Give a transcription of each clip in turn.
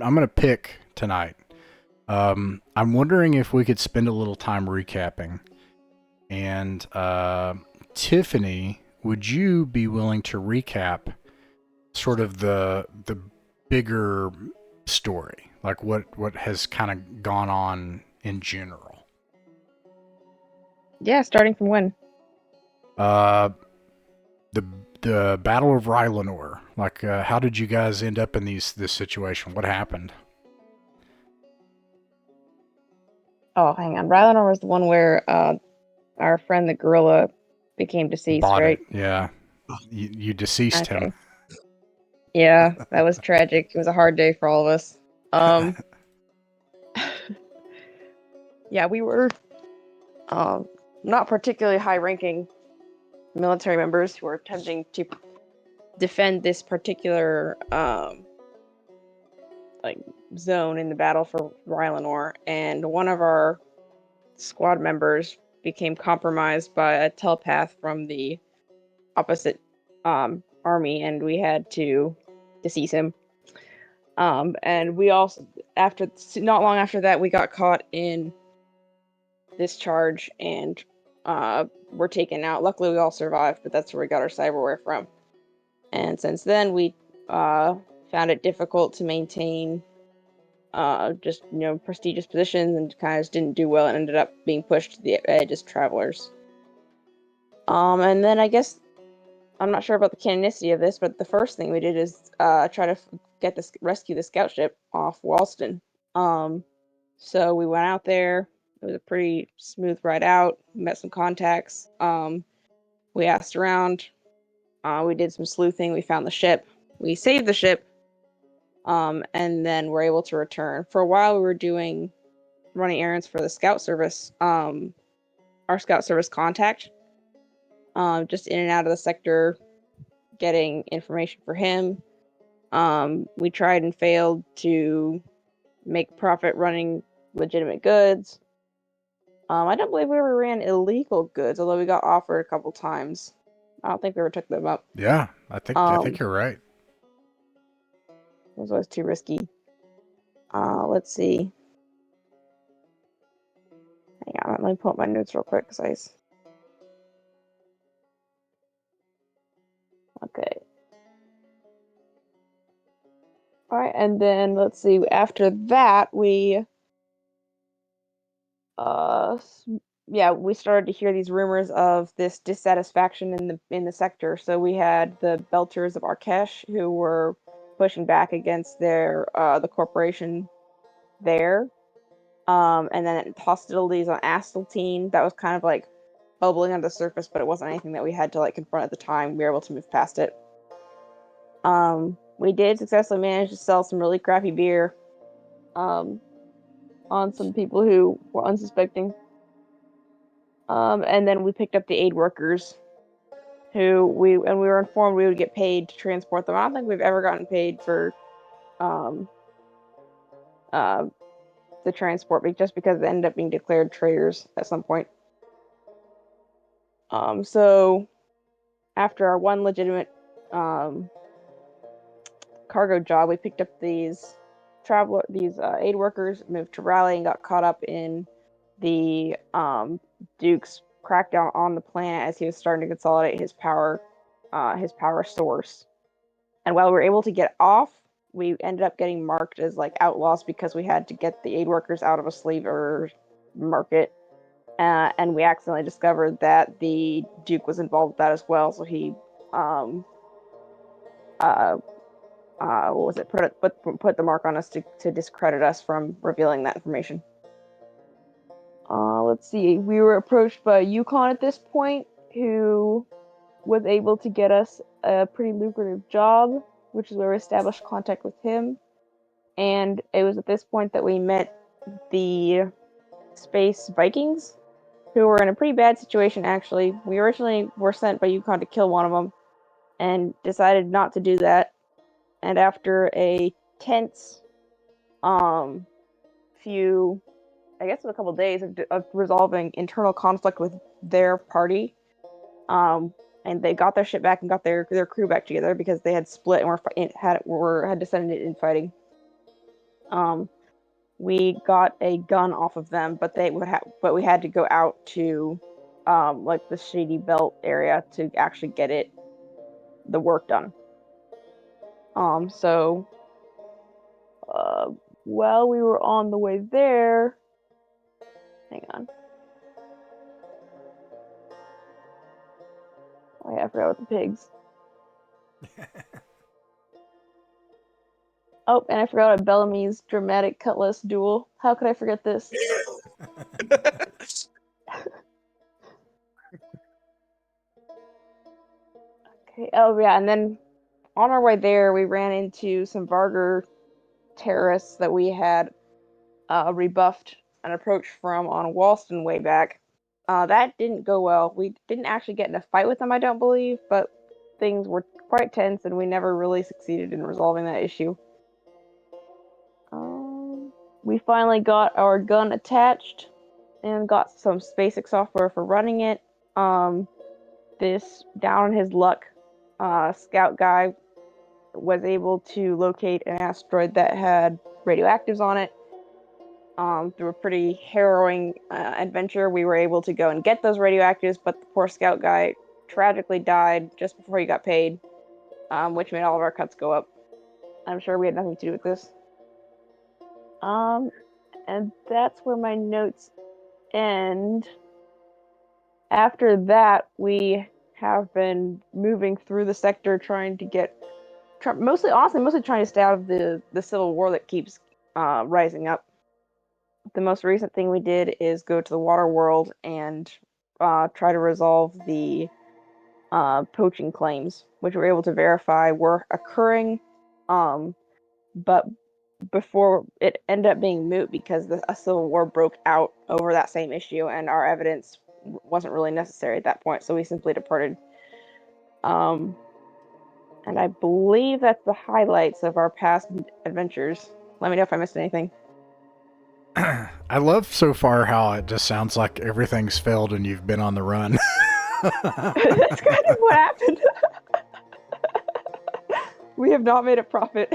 I'm gonna pick tonight. I'm wondering if we could spend a little time recapping. And Tiffany, would you be willing to recap sort of the bigger story, like what has kind of gone on in general? Yeah, starting from when? Uh, the the Battle of Rylanor. Like, how did you guys end up in this situation? What happened? Oh, hang on. Rylanor was the one where our friend the gorilla became deceased, Bought it, right? yeah. You deceased him. Okay. Yeah, that was tragic. It was a hard day for all of us. Um, yeah, we were um not particularly high-ranking military members who were attempting to defend this particular like zone in the battle for Rylanor, and one of our squad members became compromised by a telepath from the opposite army, and we had to decease him. And we also, after not long after that, we got caught in this charge and were taken out. Luckily, we all survived, but that's where we got our cyberware from. And since then, we found it difficult to maintain just prestigious positions, and kind of just didn't do well, and ended up being pushed to the edge as travelers. And then I guess I'm not sure about the canonicity of this, but the first thing we did is try to rescue the scout ship off Walston. Um, so we went out there. It was a pretty smooth ride out. Met some contacts. We asked around. We did some sleuthing. We found the ship. We saved the ship. And then we're able to return. For a while, we were running errands for the scout service. Our scout service contact. Just in and out of the sector, getting information for him. We tried and failed to make profit running legitimate goods. I don't believe we ever ran illegal goods, although we got offered a couple times. I don't think we ever took them up. Yeah, I think Um, you're right. it was always too risky. Let's see. Hang on, let me pull up my notes real quick, guys. Okay. All right, and then let's see. After that, uh, we started to hear these rumors of this dissatisfaction in the sector. So we had the Belters of Arkesh who were pushing back against the corporation there. And then hostilities on Astaltine that was kind of like bubbling under the surface, but it wasn't anything that we had to like confront at the time. We were able to move past it. We did successfully manage to sell some really crappy beer um, on some people who were unsuspecting. And then we picked up the aid workers we were informed we would get paid to transport them. I don't think we've ever gotten paid for um, uh, the transport, just because they ended up being declared traitors at some point. So after our one legitimate um, cargo job, we picked up these aid workers, moved to Raleigh, and got caught up in the Duke's crackdown on the planet as he was starting to consolidate his power source. And while we were able to get off, we ended up getting marked as like outlaws because we had to get the aid workers out of a slaver market. And we accidentally discovered that the Duke was involved with that as well. So he, what was it? Put the mark on us to discredit us from revealing that information. Let's see. We were approached by Yukon at this point, who was able to get us a pretty lucrative job, which is where we established contact with him. And it was at this point that we met the Space Vikings, who were in a pretty bad situation, actually. We originally were sent by Yukon to kill one of them, and decided not to do that. And after a tense few, I guess it was a couple of days of resolving internal conflict with their party, and they got their shit back and got their crew back together because they had split and had descended in fighting. We got a gun off of them, but but we had to go out to like the Shady Belt area to actually get the work done. So while we were on the way there, hang on. Oh yeah, I forgot about the pigs. Oh, and I forgot about Bellamy's dramatic cutlass duel. How could I forget this? Okay. Oh yeah, and then on our way there, we ran into some Vargur terrorists that we had rebuffed an approach from on Walston way back. That didn't go well. We didn't actually get in a fight with them, I don't believe, but things were quite tense, and we never really succeeded in resolving that issue. We finally got our gun attached and got some basic software for running it. This, down on his luck, scout guy was able to locate an asteroid that had radioactives on it. Through a pretty harrowing adventure, we were able to go and get those radioactives, but the poor scout guy tragically died just before he got paid, which made all of our cuts go up. I'm sure we had nothing to do with this. And that's where my notes end. After that, we have been moving through the sector trying to get, mostly trying to stay out of the civil war that keeps rising up. The most recent thing we did is go to the water world and try to resolve the poaching claims, which we were able to verify were occurring, but before it ended up being moot because a civil war broke out over that same issue, and our evidence wasn't really necessary at that point, so we simply departed. And I believe that's the highlights of our past adventures. Let me know if I missed anything. I love so far how it just sounds like everything's failed and you've been on the run. That's kind of what happened. We have not made a profit.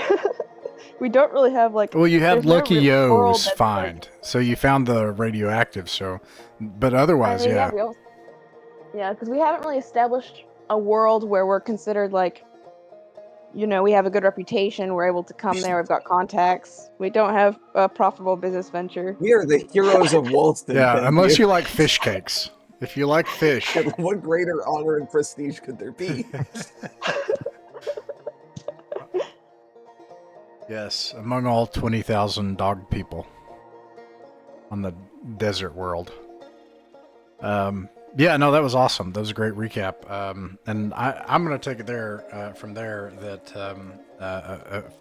We don't really have like. Well, you had Lucky Yo's find, like, so you found the radioactive. So, but otherwise, yeah. Yeah, because we haven't really established a world where we're considered like, we have a good reputation. We're able to come there. We've got contacts. We don't have a profitable business venture. We are the heroes of Walston. Yeah, unless you like fish cakes. If you like fish, what greater honor and prestige could there be? Yes, among all 20,000 dog people on the desert world. Yeah, no, that was awesome. That was a great recap. And I'm going to take it there from there that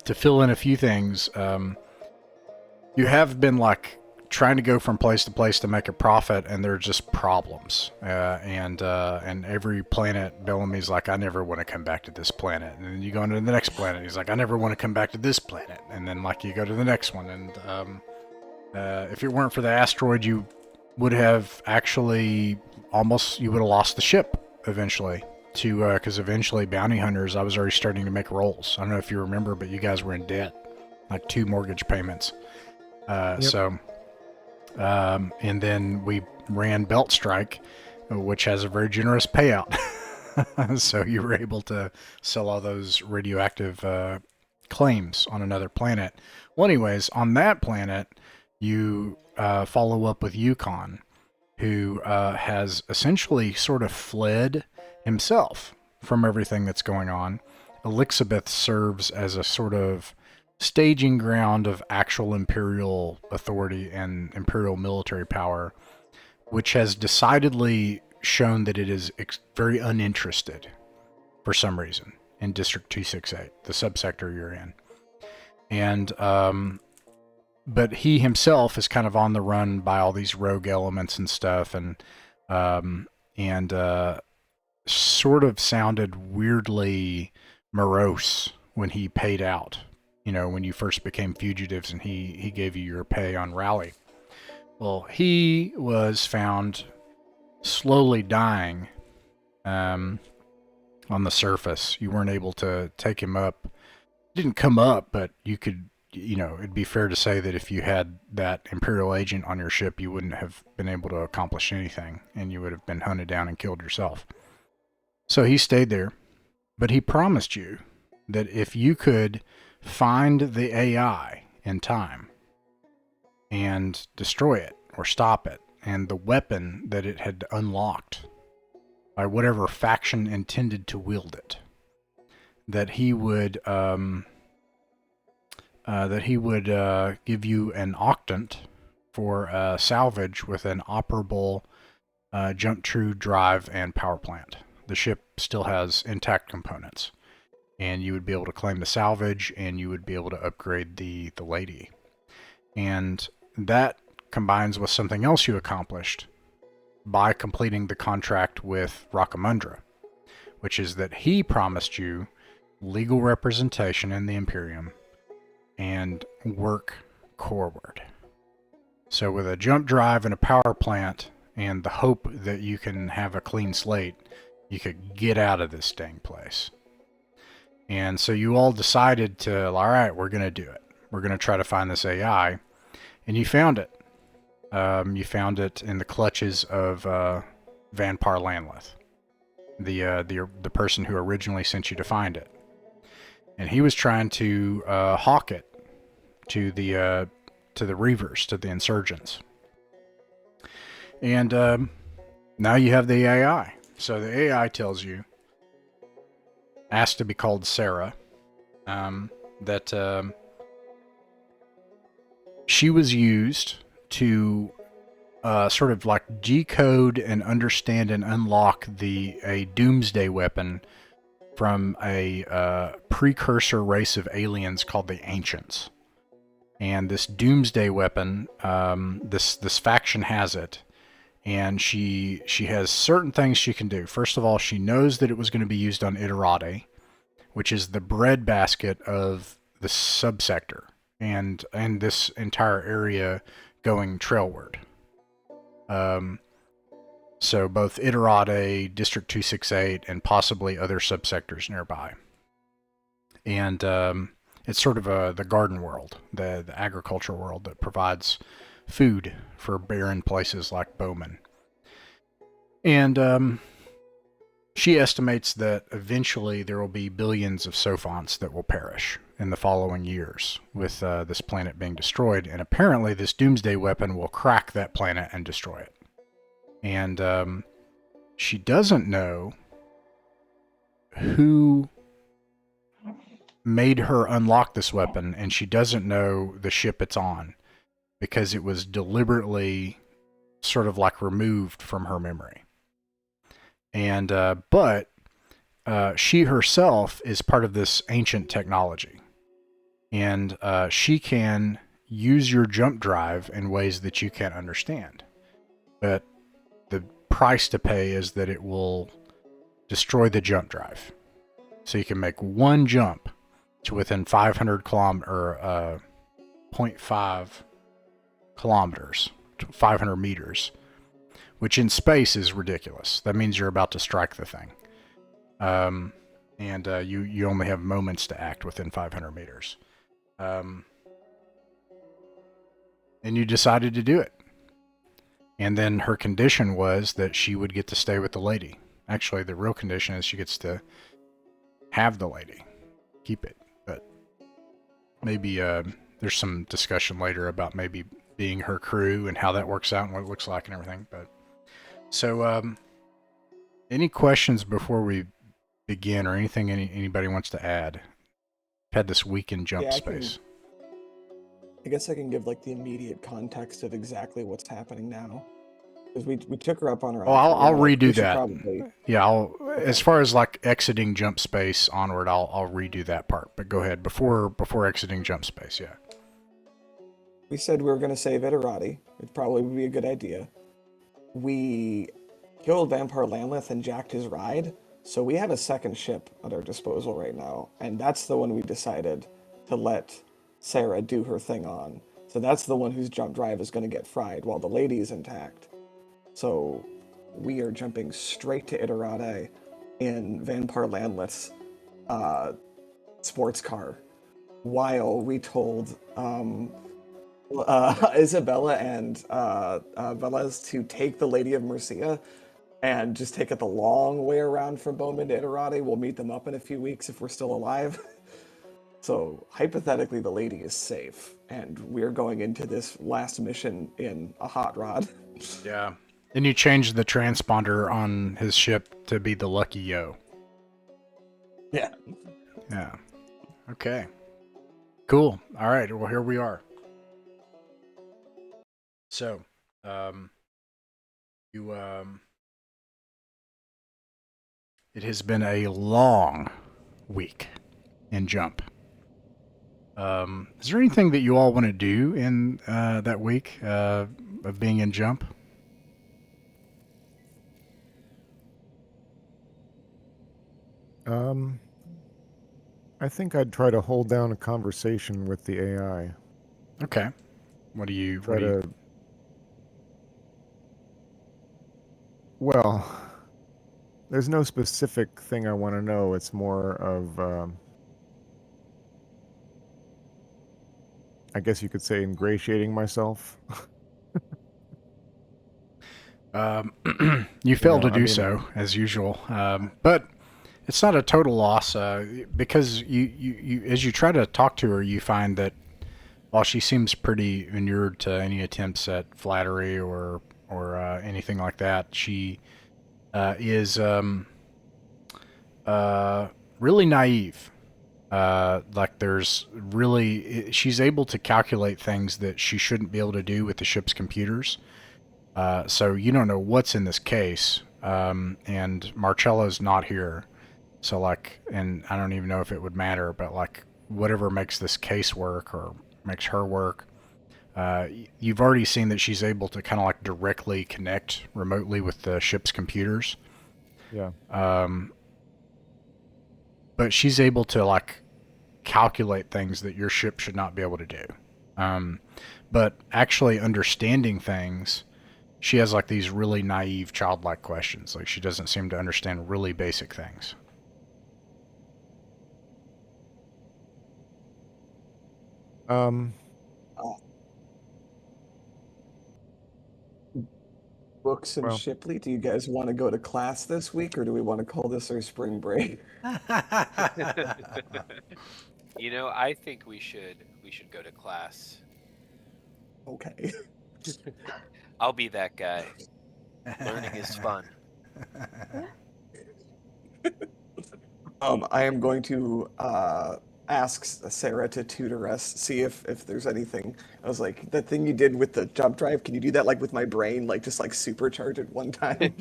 to fill in a few things. You have been like trying to go from place to place to make a profit, and there are just problems. And every planet, Bellamy's like, I never want to come back to this planet. And then you go into the next planet. He's like, I never want to come back to this planet. And then like you go to the next one. And if it weren't for the asteroid, you would have actually you would have lost the ship eventually. Because eventually bounty hunters, I was already starting to make rolls. I don't know if you remember, but you guys were in debt, like 2 mortgage payments. Yep. And then we ran Belt Strike, which has a very generous payout. So you were able to sell all those radioactive claims on another planet. Well, anyways, on that planet, you follow up with Yukon, who has essentially sort of fled himself from everything that's going on. Elizabeth serves as a sort of staging ground of actual Imperial authority and Imperial military power, which has decidedly shown that it is very uninterested for some reason in District 268, the subsector you're in. And but he himself is kind of on the run by all these rogue elements and stuff, and sort of sounded weirdly morose when he paid out. When you first became fugitives and he gave you your pay on rally. Well, he was found slowly dying on the surface. You weren't able to take him up. He didn't come up, but you could it'd be fair to say that if you had that Imperial agent on your ship, you wouldn't have been able to accomplish anything, and you would have been hunted down and killed yourself. So he stayed there, but he promised you that if you could find the AI in time and destroy it or stop it, and the weapon that it had unlocked by whatever faction intended to wield it, that he would give you an octant for salvage with an operable jump true drive and power plant. The ship still has intact components, and you would be able to claim the salvage, and you would be able to upgrade the lady. And that combines with something else you accomplished by completing the contract with Rockamundra, which is that he promised you legal representation in the Imperium and work forward. So with a jump drive and a power plant and the hope that you can have a clean slate, you could get out of this dang place. And so you all decided to, all right, we're going to do it. We're going to try to find this AI. And you found it. You found it in the clutches of Vanpar Landleth, the person who originally sent you to find it. And he was trying to hawk it to the Reavers, to the insurgents. And now you have the AI. So the AI tells you, asked to be called Sarah, that she was used to sort of like decode and understand and unlock a doomsday weapon from a precursor race of aliens called the Ancients. And this doomsday weapon, this faction has it, and she has certain things she can do. First of all, she knows that it was going to be used on Iderati, which is the breadbasket of the subsector and this entire area going trailward. So both Iderati, District 268, and possibly other subsectors nearby. And it's sort of the garden world, the agriculture world that provides food for barren places like Bowman. And she estimates that eventually there will be billions of Sophonts that will perish in the following years with this planet being destroyed. And apparently this doomsday weapon will crack that planet and destroy it. And she doesn't know who made her unlock this weapon, and she doesn't know the ship it's on, because it was deliberately sort of like removed from her memory. And but she herself is part of this ancient technology, and she can use your jump drive in ways that you can't understand. But the price to pay is that it will destroy the jump drive. So you can make one jump to within 500 0.5 kilometers, 500 meters, which in space is ridiculous. That means you're about to strike the thing. And you only have moments to act within 500 meters. And you decided to do it. And then her condition was that she would get to stay with the lady. Actually, the real condition is she gets to have the lady, keep it. But maybe there's some discussion later about maybe being her crew and how that works out and what it looks like and everything. But so, any questions before we begin, or anything anybody wants to add? I've had this week in jump space. I guess I can give like the immediate context of exactly what's happening now, because we took her up on her. Oh, I'll redo that. Probably... Yeah, as far as like exiting jump space onward, I'll redo that part. But go ahead before exiting jump space. Yeah. We said we were going to save Iderati. It probably would be a good idea. We killed Vanpar Landleth and jacked his ride, so we have a second ship at our disposal right now, and that's the one we decided to let Sarah do her thing on. So that's the one whose jump drive is going to get fried while the lady is intact. So we are jumping straight to Iderati in Vanpar Landleth's sports car. while we told Isabella and Velez to take the Lady of Mercia and just take it the long way around from Bowman to Iderati. We'll meet them up in a few weeks if we're still alive. So hypothetically, the lady is safe, and we're going into this last mission in a hot rod. Yeah. And you changed the transponder on his ship to be the Lucky Yo. Yeah. Yeah. Okay. Cool. All right. Well, here we are. So, it has been a long week in Jump. Is there anything that you all want to do in that week of being in Jump? I think I'd try to hold down a conversation with the AI. Okay. What do you? Well, there's no specific thing I want to know. It's more of, I guess you could say, ingratiating myself. You failed to do so as usual, but it's not a total loss because you as you try to talk to her, you find that while she seems pretty inured to any attempts at flattery or anything like that, she is really naive. Like she's able to calculate things that she shouldn't be able to do with the ship's computers. So you don't know what's in this case, and Marcella's not here. So and I don't even know if it would matter, but whatever makes this case work or makes her work, you've already seen that she's able to kind of directly connect remotely with the ship's computers. Yeah. But she's able to calculate things that your ship should not be able to do. But actually understanding things, she has these really naive childlike questions. She doesn't seem to understand really basic things. Books and Well. Shipley, do you guys want to go to class this week, or do we want to call this our spring break? I think we should go to class. Okay. I'll be that guy. Learning is fun. I am going to ask Sarah to tutor us, see if there's anything. I was like, that thing you did with the jump drive, can you do that with my brain, just supercharge it one time?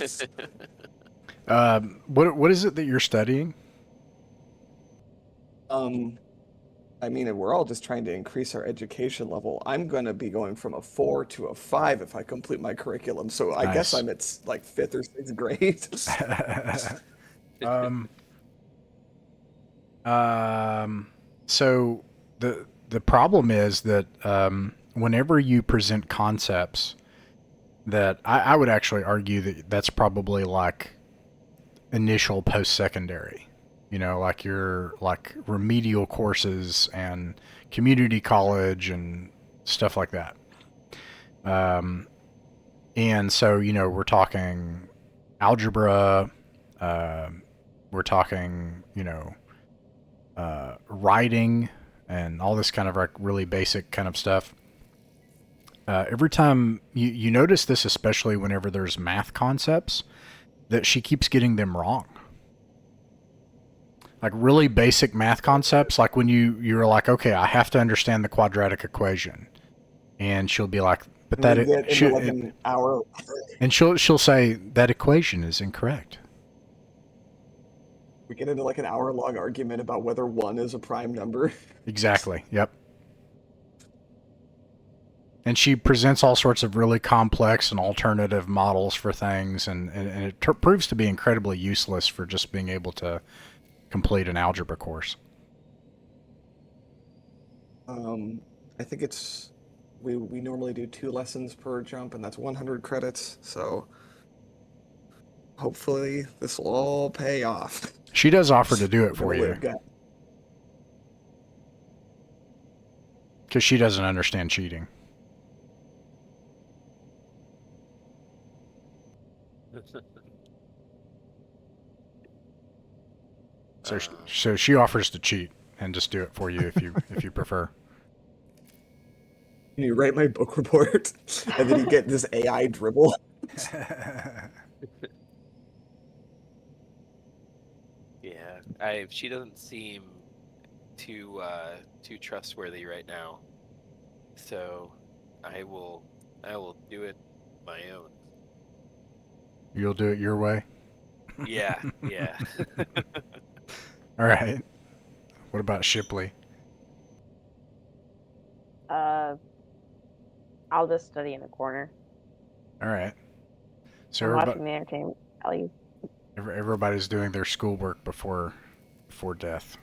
What is it that you're studying? I mean, we're all just trying to increase our education level. I'm going to be going from a 4 to a 5 if I complete my curriculum. So I guess I'm at 5th or 6th grade. So the problem is that whenever you present concepts, that I would actually argue that that's probably initial post-secondary. Your remedial courses and community college and stuff like that. And so, we're talking algebra, we're talking, writing and all this kind of really basic kind of stuff. Every time you notice this, especially whenever there's math concepts, that she keeps getting them wrong. Really basic math concepts, when you're okay, I have to understand the quadratic equation, and she'll be like, but that an hour, and she'll say that equation is incorrect. We get into an hour-long argument about whether 1 is a prime number. Exactly. Yep. And she presents all sorts of really complex and alternative models for things, and it proves to be incredibly useless for just being able to complete an algebra course. I think it's we normally do 2 lessons per jump, and that's 100 credits. So hopefully this will all pay off. She does offer to do it for you. Because she doesn't understand cheating. So she offers to cheat and just do it for you if you prefer. Can you write my book report? And then you get this AI dribble. Yeah, she doesn't seem too trustworthy right now. So I will do it my own. You'll do it your way? Yeah. All right. What about Shipley? I'll just study in the corner. All right. So I'm watching the entertainment value. everybody's doing their schoolwork before death.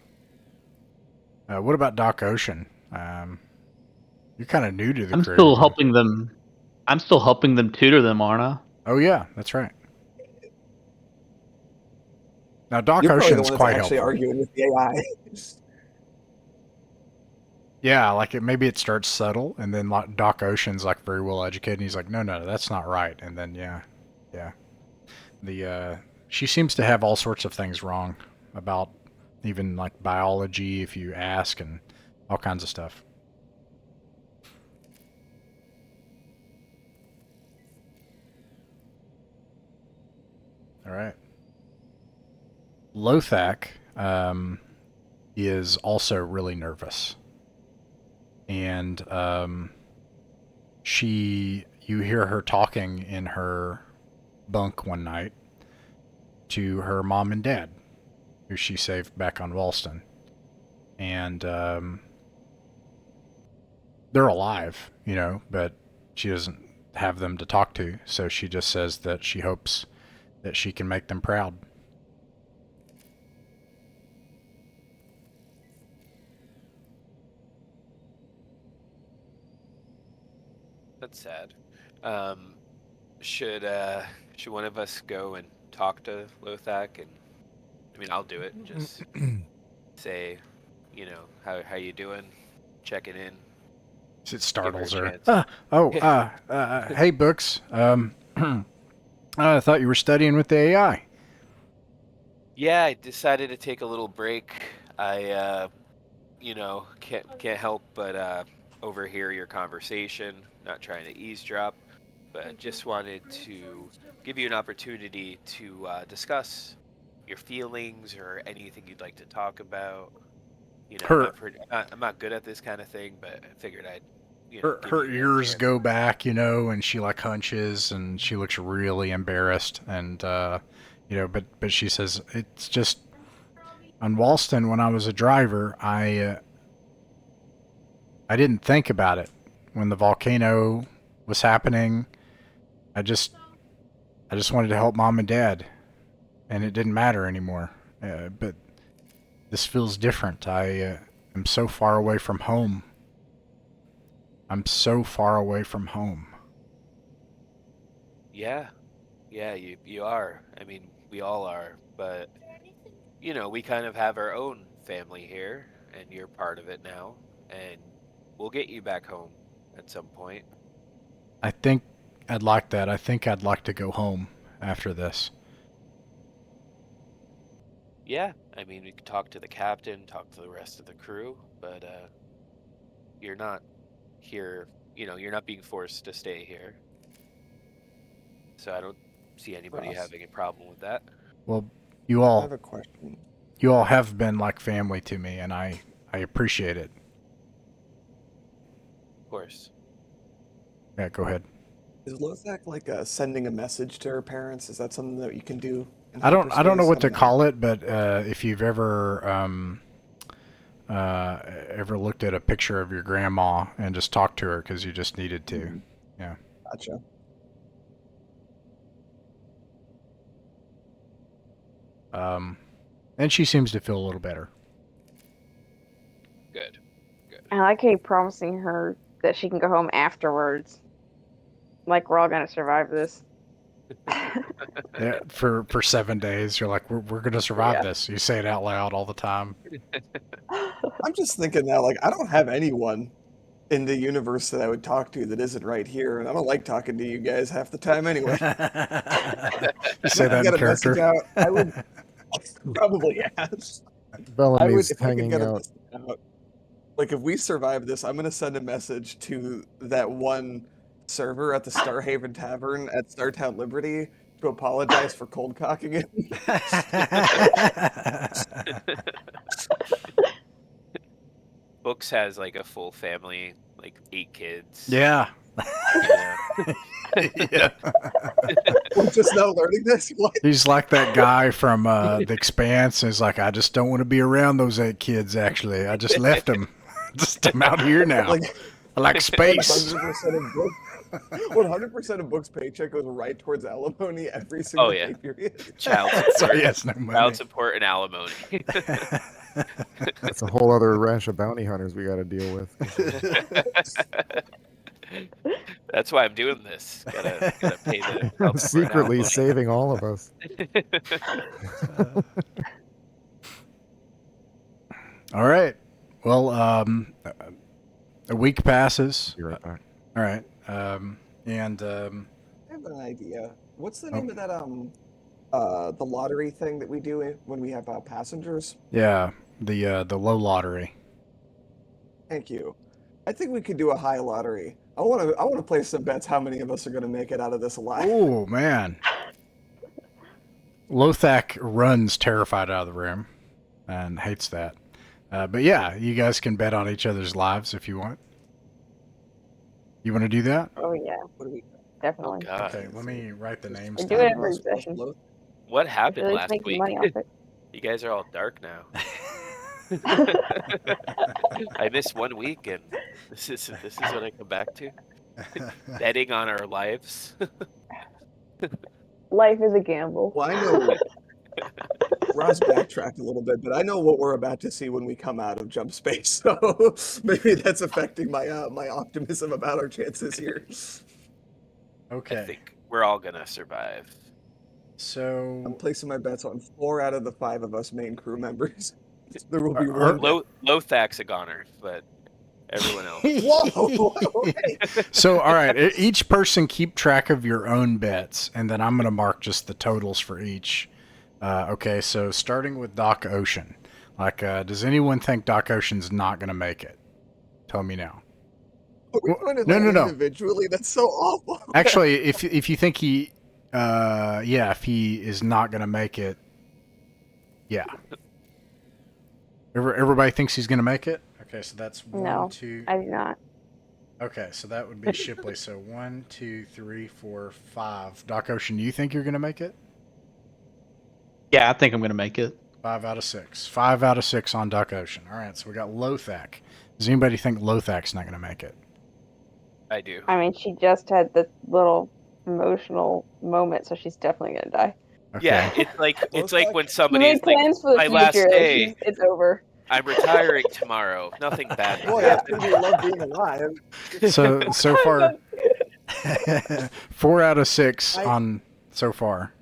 What about Doc Ocean? You're kind of new to the crew. I'm still helping them tutor them, aren't I? Oh yeah, that's right. Now Doc You're probably the Ocean's one that's quite actually helpful. arguing with the AI. Yeah, like maybe it starts subtle, and then like Doc Ocean's like very well educated, and he's like, no, that's not right, and then yeah. She seems to have all sorts of things wrong about even like biology if you ask, and all kinds of stuff. All right. Lothak is also really nervous. And you hear her talking in her bunk one night to her mom and dad, who she saved back on Walston. And they're alive, but she doesn't have them to talk to, so she just says that she hopes that she can make them proud. That's sad. Should one of us go and talk to Lothak? And I mean, I'll do it. Just say, how you doing? Checking in. It startles her. Chance. Hey, Books. I thought you were studying with the AI. Yeah, I decided to take a little break. I, can't help but overhear your conversation. Not trying to eavesdrop, but just wanted to give you an opportunity to discuss your feelings or anything you'd like to talk about. I'm not good at this kind of thing, but I figured I'd. Her ears go back, and she like hunches and she looks really embarrassed, and but she says it's just on Walston when I was a driver, I didn't think about it when the volcano was happening. I just wanted to help mom and dad, and it didn't matter anymore. But this feels different. I am so far away from home. I'm so far away from home. Yeah, you are. I mean, we all are, but we kind of have our own family here, and you're part of it now, and we'll get you back home at some point. I think I'd like that. I think I'd like to go home after this. Yeah, I mean, we could talk to the captain, talk to the rest of the crew, but you're not here, you're not being forced to stay here. So I don't see anybody having a problem with that. Well, I have a question. You all have been like family to me, and I appreciate it. Of course. Yeah, go ahead. Is Lothak like sending a message to her parents? Is that something that you can do? I don't know what to call it, but if you've ever looked at a picture of your grandma and just talked to her because you just needed to. Mm-hmm. Yeah. Gotcha. And she seems to feel a little better. Good. I like how you're promising her that she can go home afterwards. Like we're all gonna survive this. Yeah, for 7 days, you're like, we're gonna survive this. You say it out loud all the time. I'm just thinking now, like, I don't have anyone in the universe that I would talk to that isn't right here, and I don't like talking to you guys half the time anyway. You say that in Get a message character. out. I would probably yes. I would Bellamy's if I could hanging get a out. message out. Like if we survive this, I'm gonna send a message to that one server at the Starhaven Tavern at Startown Liberty to apologize for cold cocking it. Books has like a full family, like 8 kids. Yeah. Yeah. Yeah. We're just now learning this. What? He's like that guy from The Expanse. He's like, I just don't want to be around those 8 kids, actually. I just left them. I'm out here now. Like I like space. 100% of books' paycheck goes right towards alimony every single yeah. pay period. Child So support, he has no money. child support and alimony. That's a whole other rash of bounty hunters we got to deal with. That's why I'm doing this. Gotta pay the child support and Secretly alimony. saving all of us. All right. Well, a week passes. Be right back. All right. I have an idea. What's the name of that the lottery thing that we do when we have passengers? Yeah, the low lottery. Thank you. I think we could do a high lottery. I want to place some bets how many of us are going to make it out of this alive. Oh man. Lothak runs terrified out of the room and hates that. But yeah, you guys can bet on each other's lives if you want. You want to do that? Oh yeah, What do we? definitely. God. Okay, let me write the names We do down. it every session. What happened Really last making week? money off it. You guys are all dark now. I missed 1 week, and this is what I come back to. Betting on our lives. Life is a gamble. Well, I know Ross backtracked a little bit, but I know what we're about to see when we come out of jump space. So maybe that's affecting my my optimism about our chances here. I Okay, think we're all gonna survive. I'm so placing my bets on 4 out of the 5 of us main crew members. There will be Are- one. Lothak's a goner, but everyone else. Whoa! Okay. so all right, each person keep track of your own bets, and then I'm going to mark just the totals for each. Okay, so starting with Doc Ocean. Like, does anyone think Doc Ocean's not going to make it? Tell me now. Are we doing it No, no, no. individually? That's so awful. Actually, if you think he, if he is not going to make it, yeah. Everybody thinks he's going to make it? Okay, so that's 1, No, 2. I do not. Okay, so that would be Shipley. So 1, 2, 3, 4, 5. Doc Ocean, do you think you're going to make it? Yeah, I think I'm gonna make it. 5 out of 6. 5 out of 6 on Doc Ocean. All right, so we got Lothak. Does anybody think Lothak's not going to make it? I do. I mean, she just had the little emotional moment, so she's definitely gonna die. Okay. Yeah, it's like when She somebody's made like, plans for the my future. last like, day. it's over. I'm retiring tomorrow. Nothing bad will Boy, happen. after we love being alive. So far, 4 out of 6 I- on so far.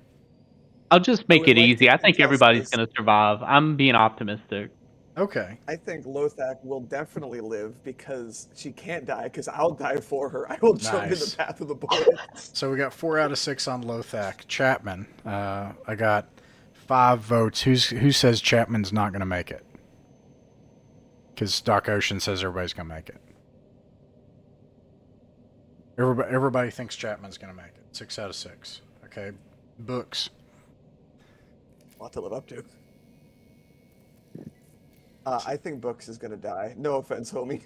I'll just make would it like easy. to I think contest everybody's this. gonna survive. I'm being optimistic. Okay. I think Lothak will definitely live because she can't die because I'll die for her. I will jump in the Nice. path of the bullet. So we got 4 out of 6 on Lothak. Chapman, I got 5 votes. Who says Chapman's not going to make it? Because Doc Ocean says everybody's going to make it. Everybody thinks Chapman's going to make it. 6 out of 6. Okay. Books. A lot to live up to. I think Books is gonna die. No offense, homie.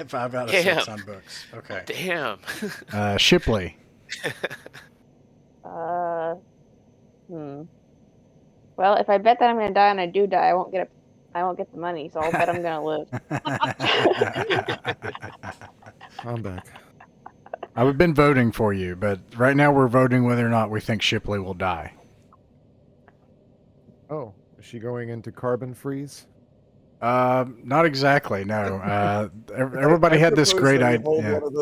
5 out of Damn. 6 on Books. Okay. Damn. Shipley. Well, if I bet that I'm gonna die and I do die, I won't get the money, so I'll bet I'm gonna live. I'm back. I've been voting for you, but right now we're voting whether or not we think Shipley will die. Oh, is she going into carbon freeze? Not exactly. No. Everybody had this propose great that we hold idea. one of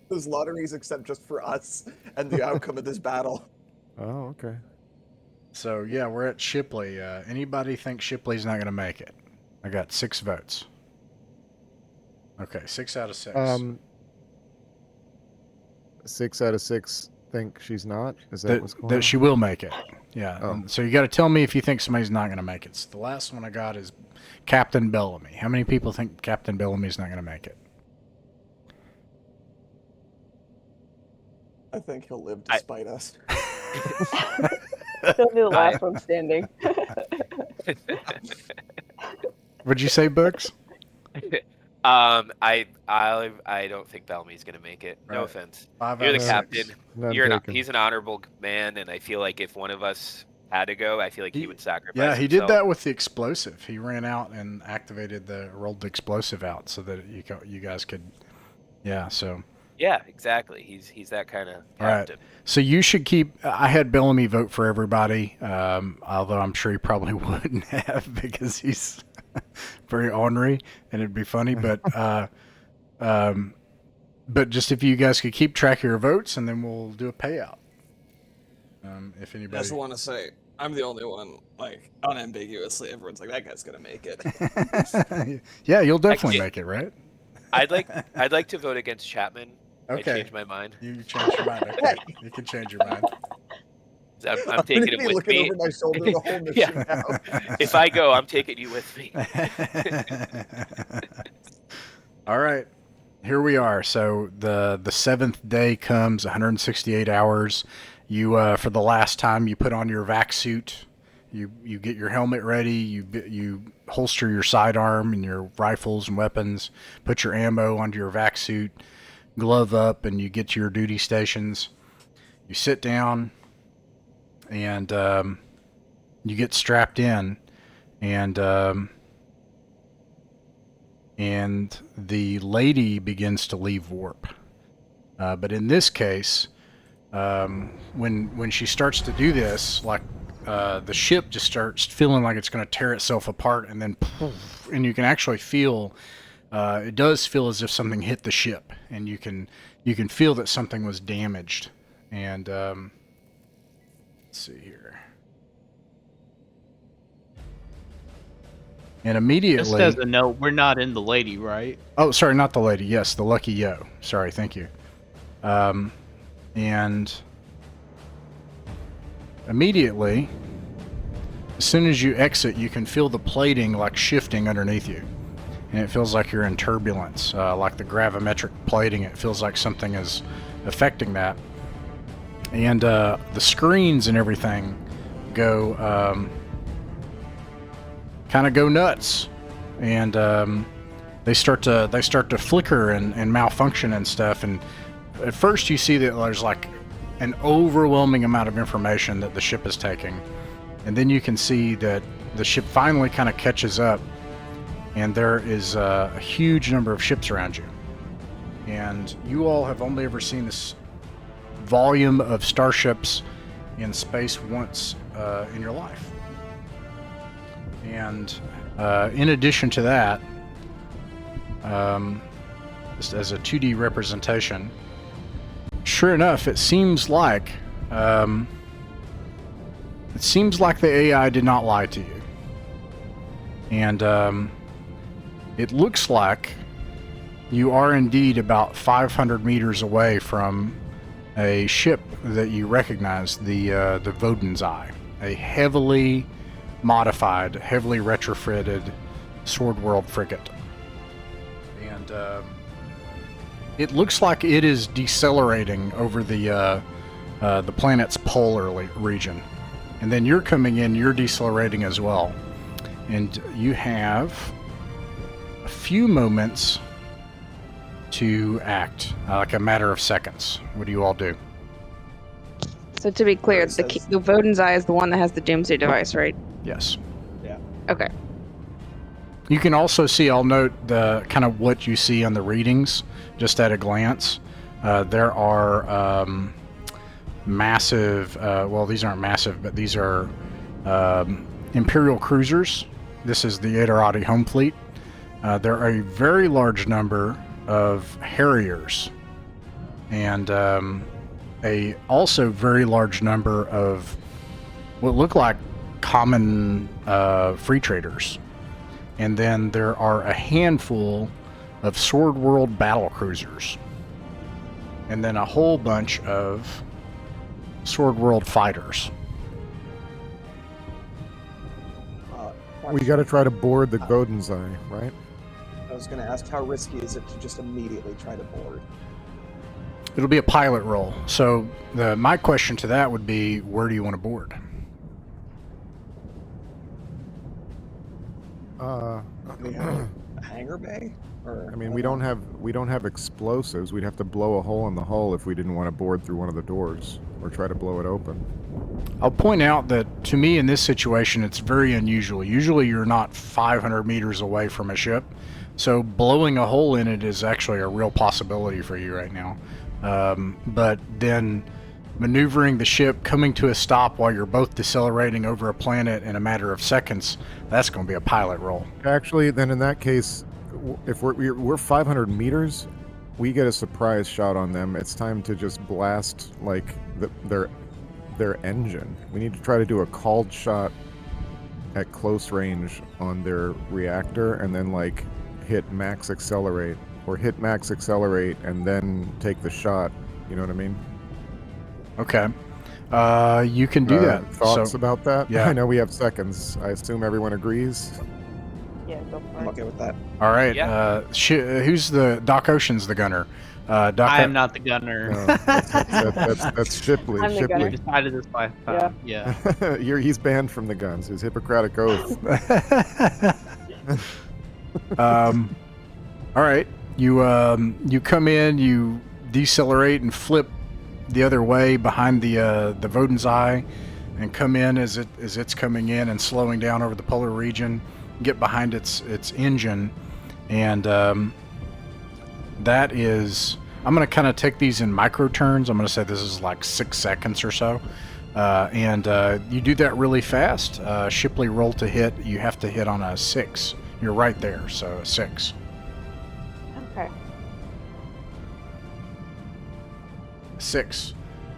those lotteries, except just for us and the outcome of this battle. Oh, okay. So yeah, we're at Shipley. Anybody think Shipley's not going to make it? I got 6 votes. Okay, 6 out of 6. 6 out of 6 think she's not. Is that what's going on? That she will make it. Yeah. Oh. So you got to tell me if you think somebody's not going to make it. So the last one I got is Captain Bellamy. How many people think Captain Bellamy's not going to make it? I think he'll live despite us. He'll be the last one standing. What'd you say, Books? I don't think Bellamy's gonna make it. No Right. offense. 5 You're out the of 6. captain. None He's an honorable man, and I feel like if one of us had to go, I feel like he would sacrifice. Yeah, he did himself. that with the explosive. He ran out and rolled the explosive out so that you guys could. Yeah. So. Yeah, exactly. He's that kind of Right. captain. So you should keep. I had Bellamy vote for everybody, although I'm sure he probably wouldn't have because he's very ornery and it'd be funny. But just if you guys could keep track of your votes, and then we'll do a payout. If I anybody. just want to say, I'm the only one, like, unambiguously, everyone's like, that guy's gonna make it. Yeah, you'll definitely Actually- make it, right? I'd like to vote against Chapman. Okay. I changed my mind. You changed your mind. Okay. You can change your mind. I'm taking gonna him be with looking me. over my shoulder the whole mission Yeah. now. If I go, I'm taking you with me. All right. Here we are. So the 7th day comes, 168 hours. You for the last time you put on your vac suit. You get your helmet ready. You holster your sidearm and your rifles and weapons. Put your ammo onto your vac suit. Glove up, and you get to your duty stations. You sit down, and you get strapped in, and the lady begins to leave warp. But in this case, when she starts to do this, like the ship just starts feeling like it's going to tear itself apart, and then poof, and you can actually feel. It does feel as if something hit the ship, and you can feel that something was damaged. And let's see here. And immediately. Just as a note, we're not in the lady, right? Oh, sorry, not the lady. Yes, the Lucky Yo. Sorry, thank you. And immediately, as soon as you exit, you can feel the plating like shifting underneath you. And it feels like you're in turbulence, like the gravimetric plating. It feels like something is affecting that. And the screens and everything go kind of go nuts, and they start to flicker and malfunction and stuff. And at first, you see that there's like an overwhelming amount of information that the ship is taking, and then you can see that the ship finally kind of catches up. And there is a huge number of ships around you. And you all have only ever seen this volume of starships in space once in your life. And in addition to that, just as a 2D representation, sure enough, it seems like the AI did not lie to you. And it looks like you are indeed about 500 meters away from a ship that you recognize, the Voden's Eye, a heavily modified, heavily retrofitted Sword World frigate. And it looks like it is decelerating over the planet's polar region. And then you're coming in, you're decelerating as well. And you have a few moments to act, like a matter of seconds. What do you all do? So to be clear, It the says- the Voden's Eye is the one that has the doomsday device, right? Yes. Okay. You can also see, I'll note the kind of what you see on the readings, just at a glance. There are massive, well, these aren't massive, but these are Imperial cruisers. This is the Iderati home fleet. There are a very large number of Harriers, and a also very large number of what look like common free traders. And then there are a handful of Sword World battle cruisers, and then a whole bunch of Sword World fighters. We got to try to board the Godin's Eye, right? I was going to ask, how risky is it to just immediately try to board? It'll be a pilot roll. So my question to that would be, where do you want to board? Do you have a hangar bay? Or, I mean, we don't have explosives. We'd have to blow a hole in the hull if we didn't want to board through one of the doors or try to blow it open. I'll point out that to me in this situation, it's very unusual. Usually you're not 500 meters away from a ship, so blowing a hole in it is actually a real possibility for you right now. But then maneuvering the ship, coming to a stop while you're both decelerating over a planet in a matter of seconds, that's going to be a pilot roll. Actually, then in that case, if we're 500 meters, we get a surprise shot on them. It's time to just blast like their engine. We need to try to do a called shot at close range on their reactor, and then like hit max accelerate and then take the shot. You know what I mean? Okay. You can do that. Thoughts about that? Yeah. I know we have seconds. I assume everyone agrees. Yeah, go for I'm it. okay with that. All right. Yeah. Who's the Doc Ocean's the gunner? Doc I am not the gunner. No, that's Shipley. I'm the We gunner. decided this last time. Yeah. He's banned from the guns. His Hippocratic oath. All right. You come in, you decelerate and flip the other way behind the Vodin's Eye, and come in as it's coming in and slowing down over the polar region. Get behind its engine, and that is. I'm going to kind of take these in micro turns. I'm going to say this is like 6 seconds or so, and you do that really fast. Shipley, roll to hit. You have to hit on a 6. You're right there, so a 6. Okay. 6.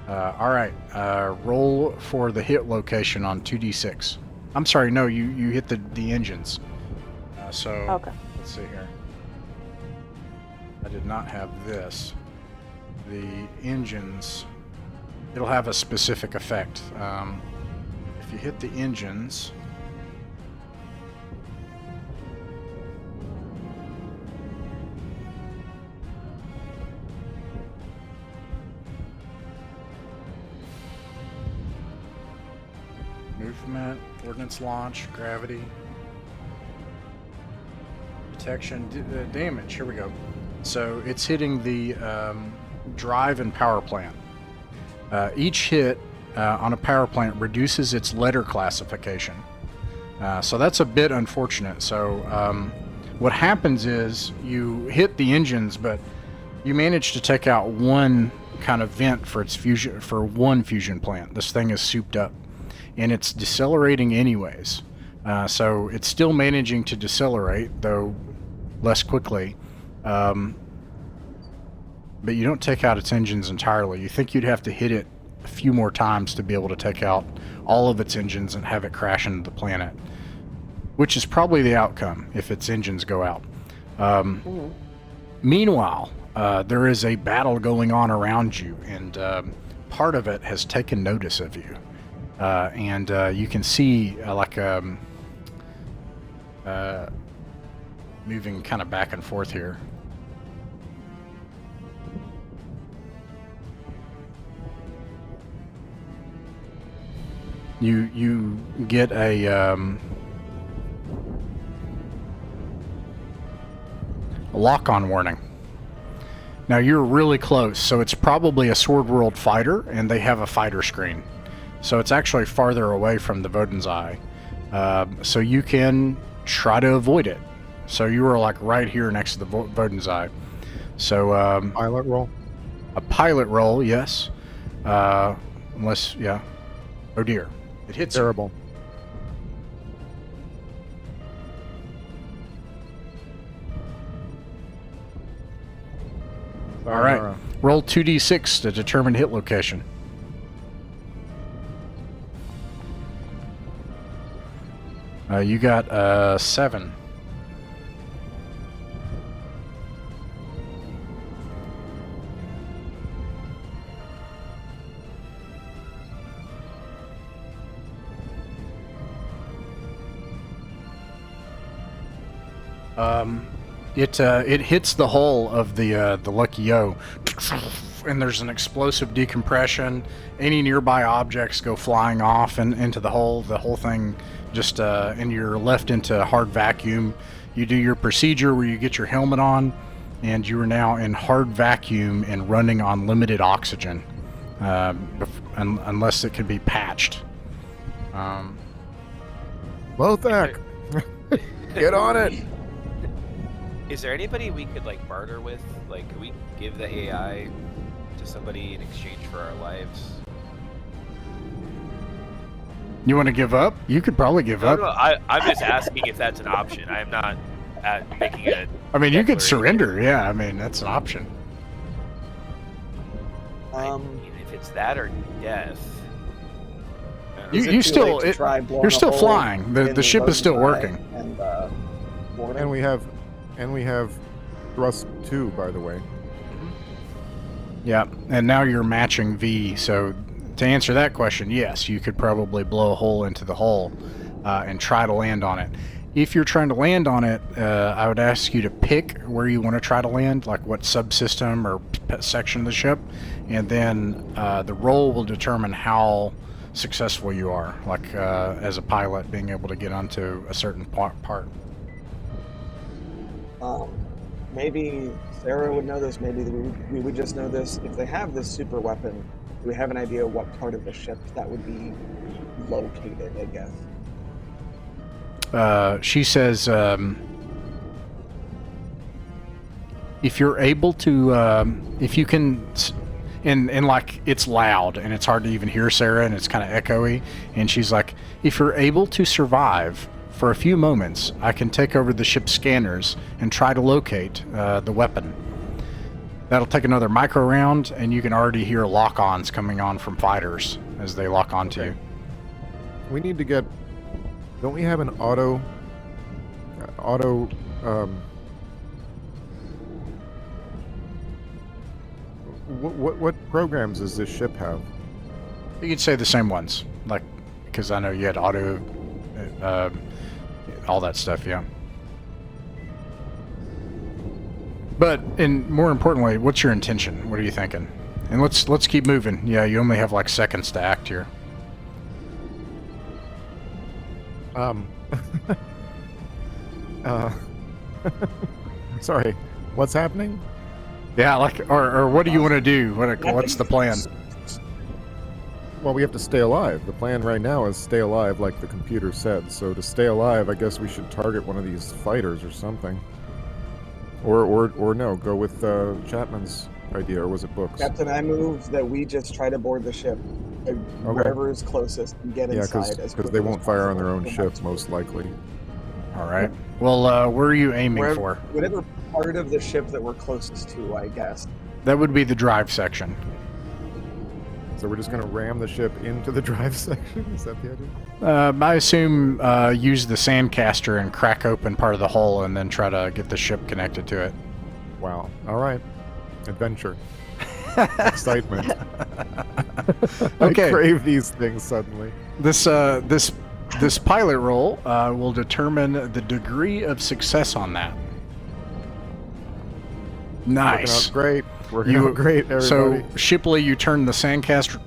All right. Roll for the hit location on 2d6. I'm sorry, no, you hit the engines. Okay. Let's see here. I did not have this. The engines, it'll have a specific effect. If you hit the engines, movement, ordnance launch, gravity, detection, damage. Here we go. So it's hitting the drive and power plant. Each hit on a power plant reduces its letter classification. So that's a bit unfortunate. So what happens is you hit the engines, but you manage to take out one kind of vent for its fusion, for one fusion plant. This thing is souped up, and it's decelerating anyways. So it's still managing to decelerate, though less quickly. But you don't take out its engines entirely. You think you'd have to hit it a few more times to be able to take out all of its engines and have it crash into the planet, which is probably the outcome if its engines go out. Meanwhile, there is a battle going on around you, and part of it has taken notice of you. And you can see moving kind of back and forth here. You get a lock-on warning. Now you're really close, so it's probably a Sword World fighter, and they have a fighter screen. So it's actually farther away from the Vodin's Eye. So you can try to avoid it. So you are like right here next to the Vodin's Eye. So Pilot roll? a pilot roll, yes. Unless, yeah. Oh dear. It hits you. Terrible. All right. Roll 2d6 to determine hit location. You got 7. It hits the hull of the Lucky Yo, and there's an explosive decompression. Any nearby objects go flying off and into the hull. The whole thing just and you're left into hard vacuum. You do your procedure where you get your helmet on, and you are now in hard vacuum and running on limited oxygen, unless it can be patched. Lothak, get on it. Is there anybody we could like barter with? Like, could we give the AI to somebody in exchange for our lives? You want to give up? You could probably give up. No, I'm just asking if that's an option. I'm not making a. I mean, you could declaration. surrender. Yeah, I mean, that's an option. I mean, if it's that or death. Is it You too still late to try blowing you're a still hole flying. in The ship is still boat's eye working. And And we have thrust 2, by the way. Yeah, and now you're matching V. So to answer that question, yes, you could probably blow a hole into the hull and try to land on it. If you're trying to land on it, I would ask you to pick where you want to try to land, like what subsystem or section of the ship, and then the roll will determine how successful you are, like as a pilot being able to get onto a certain part. Maybe Sarah would know this. Maybe we would just know this. If they have this super weapon, do we have an idea what part of the ship that would be located? I guess. She says, if you're able to, if you can, and like it's loud and it's hard to even hear Sarah and it's kind of echoey, and she's like, if you're able to survive for a few moments, I can take over the ship's scanners and try to locate the weapon. That'll take another micro round, and you can already hear lock-ons coming on from fighters as they lock onto you. We need to get. Don't we have an auto? What programs does this ship have? You could say the same ones, like, because I know you had auto, all that stuff, yeah. But, and more importantly, what's your intention? What are you thinking? And let's keep moving. Yeah, you only have like seconds to act here. Sorry, what's happening? Yeah, like, or what do you want to do? What's the plan? Well, we have to stay alive. The plan right now is stay alive, like the computer said. So to stay alive, I guess we should target one of these fighters or something. Or no, go with Chapman's idea, or was it Book's? Captain, I move that we just try to board the ship, wherever is closest, and get inside. Yeah, because they won't fire on their own ship, most likely. All right. Well, where are you aiming for? Whatever part of the ship that we're closest to, I guess. That would be the drive section. So we're just going to ram the ship into the drive section? Is that the idea? I assume use the sandcaster and crack open part of the hull and then try to get the ship connected to it. Wow. All right. Adventure. Excitement. Okay. I crave these things suddenly. This pilot roll will determine the degree of success on that. Nice. Working out great, everybody. So, Shipley, you turn the sandcaster,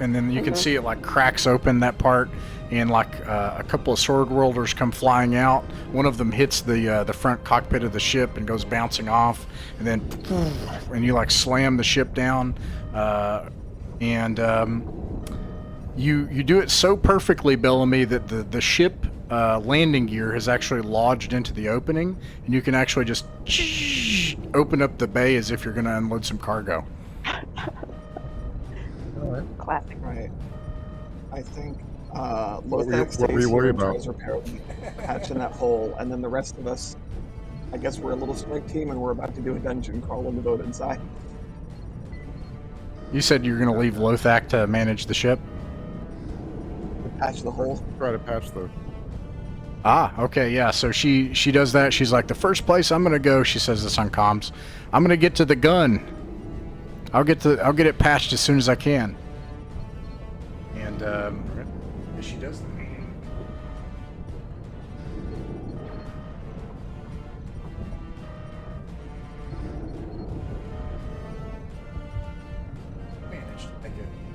and then you can see it like cracks open that part, and like a couple of sword whirlers come flying out. One of them hits the front cockpit of the ship and goes bouncing off, and then you like slam the ship down, and you do it so perfectly, Bellamy, that the ship landing gear has actually lodged into the opening, and you can actually just open up the bay as if you're going to unload some cargo. Classic. Right. I think What were you worried about? Patching that hole, and then the rest of us, I guess we're a little strike team, and we're about to do a dungeon crawl in the boat inside. You said you're going to leave Lothak to manage the ship? Patch the hole. Try to patch the... Ah, okay, yeah. So she does that. She's like, the first place I'm gonna go, she says this on comms, I'm gonna get to the gun. I'll get it patched as soon as I can. And she does that.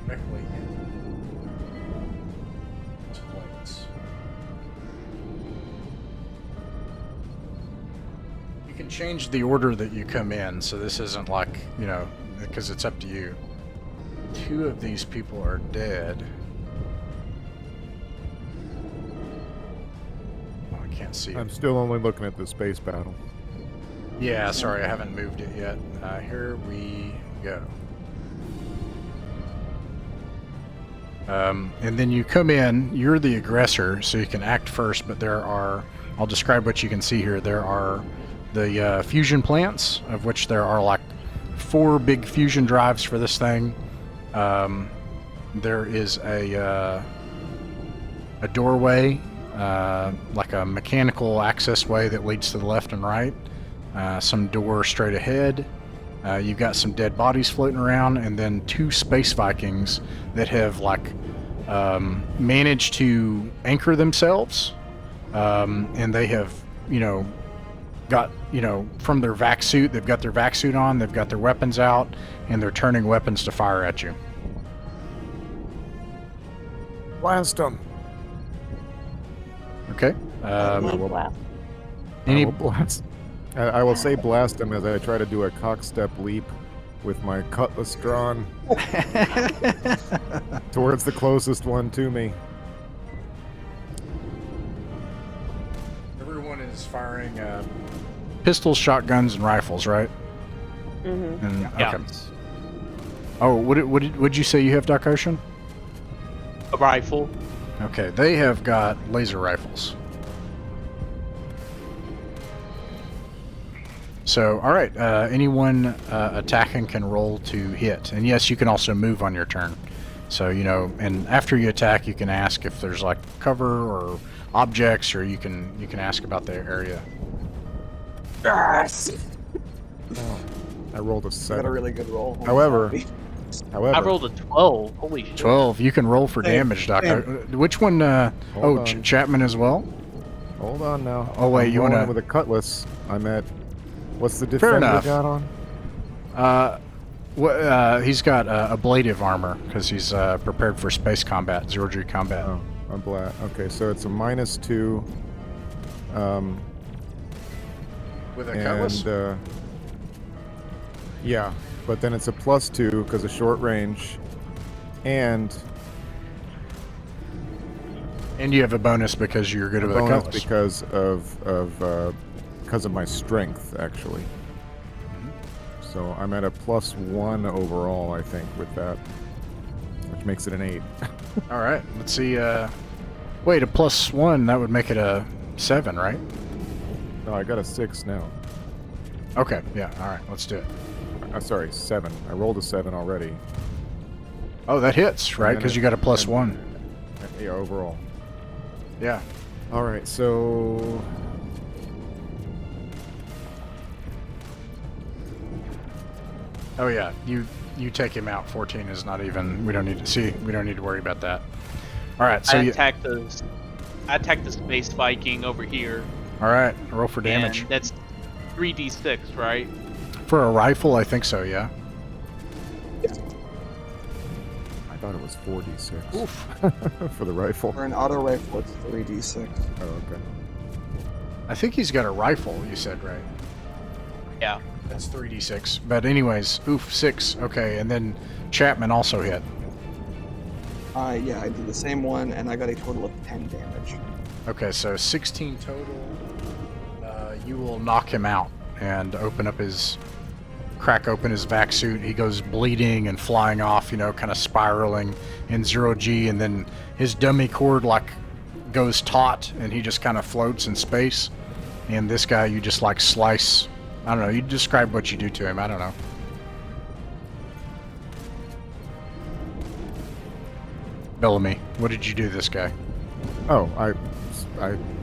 directly into these plates. You can change the order that you come in, so this isn't like, you know, because it's up to you. 2 of these people are dead. Oh, I can't see I'm it. still only looking at the space battle. Yeah, sorry, I haven't moved it yet. Here we go. And then you come in, you're the aggressor, so you can act first, but there are, I'll describe what you can see here. There are the fusion plants, of which there are like 4 big fusion drives for this thing. There is a doorway, like a mechanical access way that leads to the left and right. Some door straight ahead. You've got some dead bodies floating around, and then 2 space Vikings that have like managed to anchor themselves, and they have, you know, got, you know, from their vac suit, they've got their vac suit on, they've got their weapons out, and they're turning weapons to fire at you. Blast them. Okay. I will blast. I will say blast them as I try to do a cockstep leap with my cutlass drawn towards the closest one to me. Everyone is firing pistols, shotguns, and rifles, right? Mm-hmm. And, Yeah. okay. Oh, would you say you have, Doc Ocean? A rifle. Okay, they have got laser rifles. So, all right, anyone attacking can roll to hit, and yes, you can also move on your turn. So, you know, and after you attack, you can ask if there's like cover or objects, or you can ask about the area. Yes! I rolled a I got 7. a really good roll. However, I rolled a 12. Holy shit. 12. You can roll for Same, damage, Doc. same. Which one? Hold on. Chapman as well. Hold on now. Oh, wait, I'm you wanna- rolling with a cutlass? I'm at. What's the Fair defender enough. got on? He's got ablative armor because he's prepared for space combat, zero-G combat. Oh, I'm black. Okay, so it's a -2. With a And yeah, but then it's a +2 because of short range, and you have a bonus because you're good a with a bonus cutlass. because of my strength actually. So I'm at a +1 overall, I think, with that, which makes it an 8. All right, let's see. Wait, a +1, that would make it a 7, right? No, I got a 6 now. Okay, yeah, all right, let's do it. Sorry, 7. I rolled a 7 already. Oh, that hits, right? And Because it- you got a +1. Yeah, overall. Yeah. All right, so Oh yeah, you take him out. 14 is not even. We don't need to worry about that. All right, so I you. attacked the space Viking over here. All right, roll for damage. And that's 3d6, right? For a rifle, I think so. Yeah. I thought it was 4d6. Oof. For the rifle. For an auto rifle, it's 3d6. Oh, okay. I think he's got a rifle. You said right. Yeah. That's 3d6. But anyways, oof, 6. Okay, and then Chapman also hit. Yeah, I did the same one, and I got a total of 10 damage. Okay, so 16 total. You will knock him out and crack open his vac suit. He goes bleeding and flying off, you know, kind of spiraling in 0G, and then his dummy cord like goes taut, and he just kind of floats in space. And this guy, you just like slice. I don't know. You describe what you do to him. I don't know. Bellamy, what did you do to this guy? Oh, I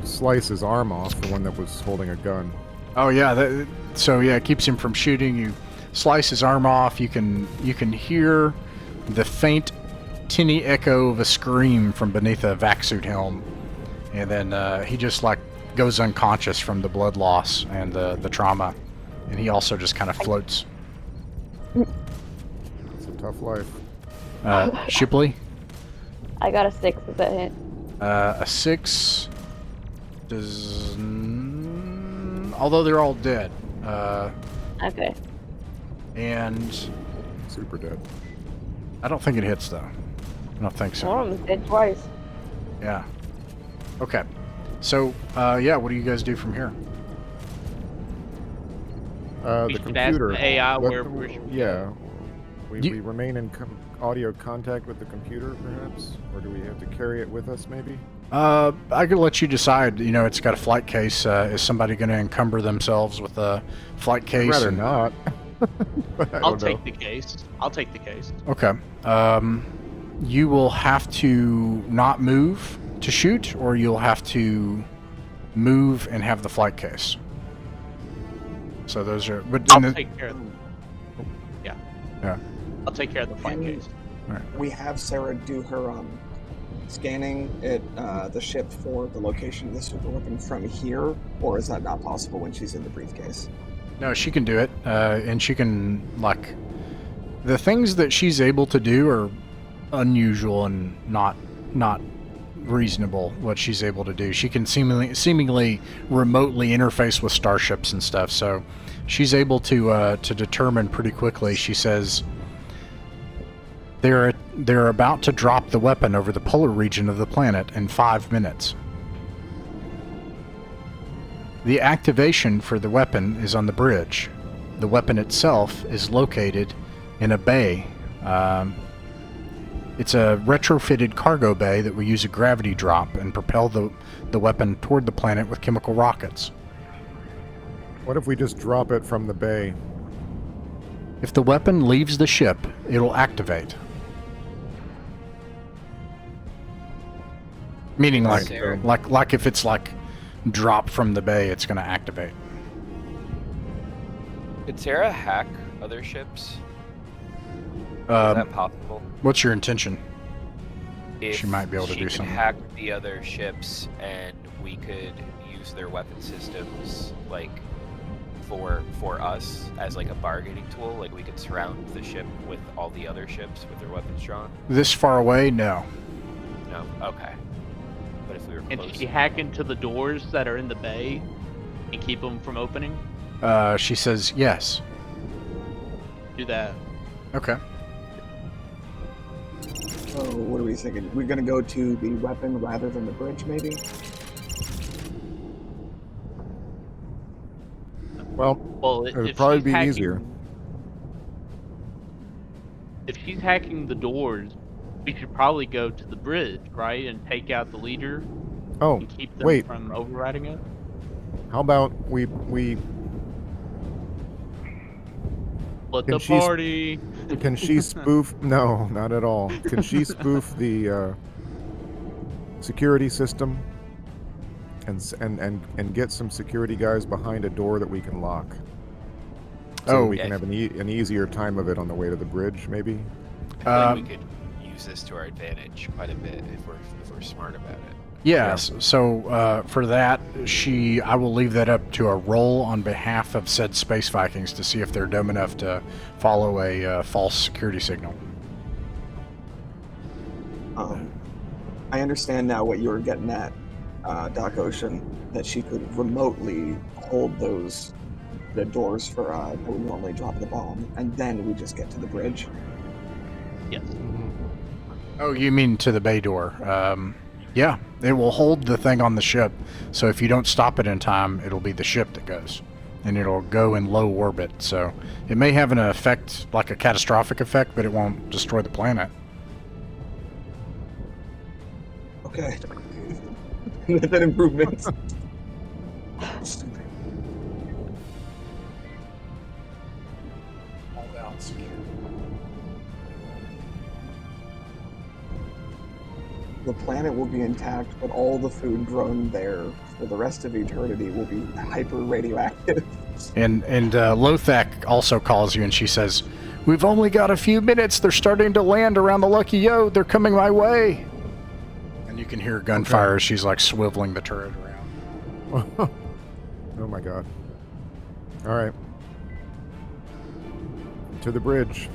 slice his arm off, the one that was holding a gun. Oh yeah, so yeah, it keeps him from shooting. You slice his arm off. You can hear the faint, tinny echo of a scream from beneath a vac suit helm, and then he just like goes unconscious from the blood loss and the trauma, and he also just kind of floats. It's a tough life. Shipley? I got a 6. Does that hit? A 6 does... although they're all dead. Okay. And Super dead. I don't think it hits, though. I don't think so. One of them's dead twice. Yeah. Okay. So, yeah, what do you guys do from here? We The should ask computer. the AI what- where we should Yeah. We You- remain in audio contact with the computer, perhaps? Or do we have to carry it with us, maybe? I could let you decide. You know, it's got a flight case. Is somebody going to encumber themselves with a flight case? I'd rather and- not. But I I'll don't take know. the case. I'll take the case. Okay. You will have to not move to shoot, or you'll have to move and have the flight case. So those are. But I'll in the- take care of them. Yeah. Yeah. I'll take care of the flight Can case. we have Sarah do her scanning the ship for the location of the super weapon from here, or is that not possible when she's in the briefcase? No, she can do it, and she can, like, the things that she's able to do are unusual and not reasonable. What she's able to do, she can seemingly remotely interface with starships and stuff. So she's able to determine pretty quickly. She says they're about to drop the weapon over the polar region of the planet in 5 minutes. The activation for the weapon is on the bridge. The weapon itself is located in a bay. It's a retrofitted cargo bay that will use a gravity drop and propel the weapon toward the planet with chemical rockets. What if we just drop it from the bay? If the weapon leaves the ship, it'll activate. Meaning Sarah. like if it's like drop from the bay, it's going to activate. Could Sarah hack other ships? Is Um, that possible? what's your intention? If she might be able to she do could something. hack the other ships, and we could use their weapon systems, like for us as like a bargaining tool. Like we could surround the ship with all the other ships with their weapons drawn. This far away? No. No, okay. But if we were And close, she hack into the doors that are in the bay and keep them from opening. She says yes. Do that. Okay. So what are we thinking? We're going to go to the weapon rather than the bridge, maybe? Well, Well, it would if probably she's be hacking- easier. If she's hacking the doors, we should probably go to the bridge, right, and take out the leader Oh, and keep them wait. from overriding it. How about we Let Can the she s- party. can she spoof? No, not at all. Can she spoof the security system and get some security guys behind a door that we can lock? So Oh. we can have an easier time of it on the way to the bridge, maybe. I feel like we could use this to our advantage quite a bit if we're smart about it. Yes. So for that, I will leave that up to a roll on behalf of said Space Vikings to see if they're dumb enough to follow a false security signal. I understand now what you were getting at, Doc Ocean, that she could remotely hold the doors for that would normally drop the bomb, and then we just get to the bridge. Yes. Oh, you mean to the bay door? Yeah, it will hold the thing on the ship. So if you don't stop it in time, it'll be the ship that goes, and it'll go in low orbit. So it may have an effect, like a catastrophic effect, but it won't destroy the planet. Okay. That improvement. The planet will be intact, but all the food grown there for the rest of eternity will be hyper radioactive. And Lothak also calls you, and she says, "We've only got a few minutes. They're starting to land around the Lucky Yo. They're coming my way." And you can hear gunfire as she's like swiveling the turret around. Oh my god. All right. To the bridge.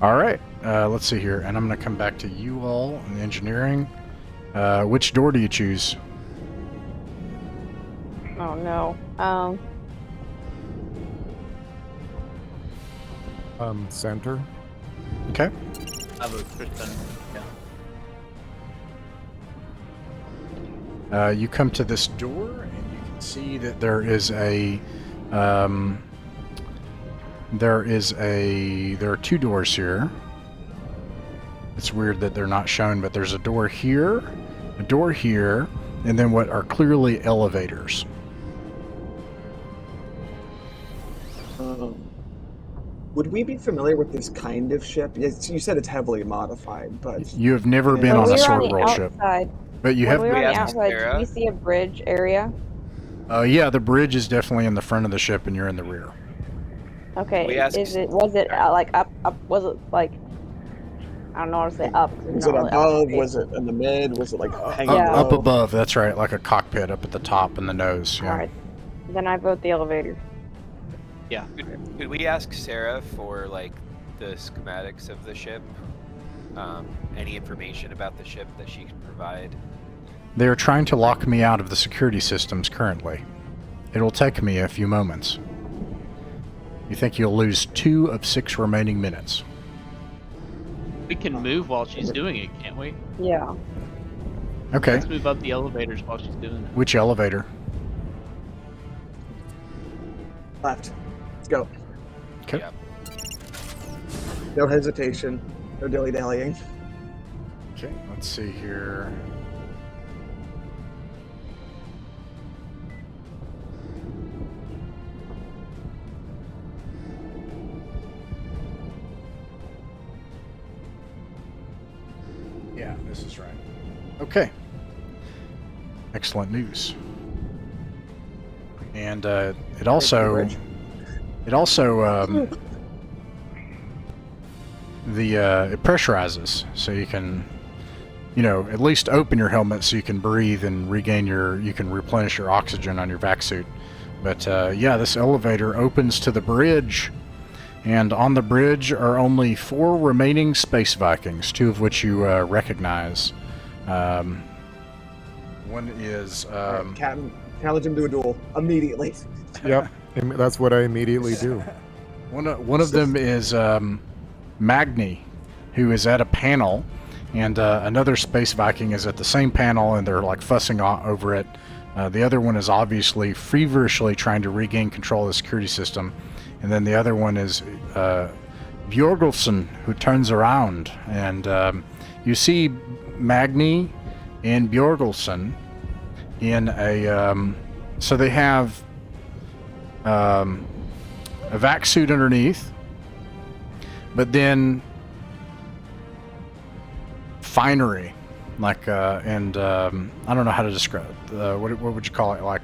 All right. Let's see here, and I'm going to come back to you all in engineering. Which door do you choose? Oh no. Center. Okay. I vote for center. Yeah. You come to this door, and you can see that there are two doors here. It's weird that they're not shown, but there's a door here, and then what are clearly elevators. Would we be familiar with this kind of ship? Yes, you said it's heavily modified, but You have never been When on we a were sword on the roll ship, outside. but you When have. we were on the asked outside, Sarah. did we see a bridge area? Yeah, the bridge is definitely in the front of the ship, and you're in the rear. Okay. We asked- Was it like up? Was it like? I don't know how to say up. 'cause it's was it not really above? up. Was it in the mid? Was it like hanging Yeah. Up low? above, that's right, like a cockpit up at the top and the nose. Yeah. All right. Then I vote the elevator. Could we ask Sarah for like the schematics of the ship? Any information about the ship that she can provide? They are trying to lock me out of the security systems currently. It will take me a few moments. You think you'll lose 2 of 6 remaining minutes. We can move while she's doing it, can't we? Yeah. Okay. Let's move up the elevators while she's doing it. Which elevator? Left. Let's go. Okay. Yeah. No hesitation. No dilly dallying. Okay, let's see here. Yeah, this is right. Okay. Excellent news. And it also it pressurizes, so you can, at least open your helmet so you can breathe and you can replenish your oxygen on your vac suit. But yeah, this elevator opens to the bridge, and on the bridge are only 4 remaining space Vikings, 2 of which you recognize. One is Captain, challenge him to a duel immediately. Yep. That's what I immediately do. one of them is Magni, who is at a panel, and another space Viking is at the same panel, and they're like fussing over it. The other one is obviously feverishly trying to regain control of the security system, and then the other one is Bjorgulfsson, who turns around, and you see Magni and Bjorgulfsson in a so they have a vac suit underneath, but then finery, like and I don't know how to describe what would you call it, like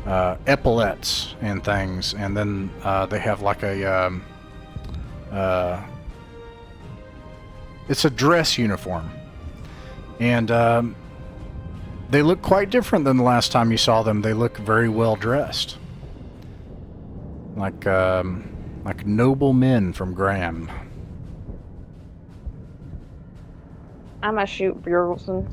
epaulets and things, and then they have like a it's a dress uniform, and they look quite different than the last time you saw them. They look very well dressed, like noble men from Graham. I'm gonna shoot Bjorgulfsson.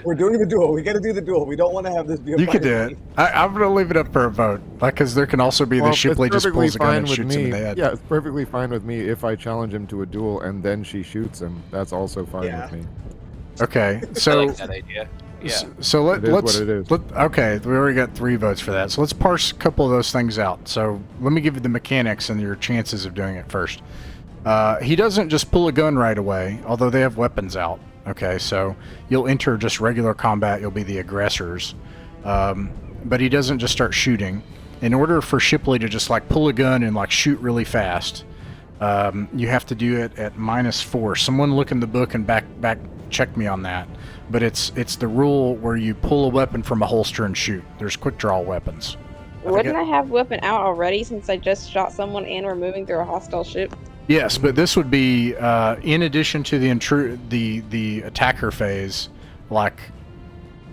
We're doing the duel. We got to do the duel. We don't want to have this be a You could do fight. it. I'm gonna leave it up for a vote, because there can also be the Well, Shipley it's just perfectly pulls a gun fine and with shoots him in the head. Yeah, it's perfectly fine with me if I challenge him to a duel and then she shoots him. That's also fine Yeah. with me. Okay, I so like that idea. Yeah. so It is let's what it is. okay, we already got 3 votes for that. So let's parse a couple of those things out. So let me give you the mechanics and your chances of doing it first. He doesn't just pull a gun right away, although they have weapons out. Okay, so you'll enter just regular combat. You'll be the aggressors, but he doesn't just start shooting. In order for Shipley to just like pull a gun and like shoot really fast, you have to do it at -4. Someone look in the book and back check me on that. But it's the rule where you pull a weapon from a holster and shoot. There's quick draw weapons. Wouldn't I have weapon out already since I just shot someone and we're moving through a hostile ship? Yes, but this would be in addition to the attacker phase, like,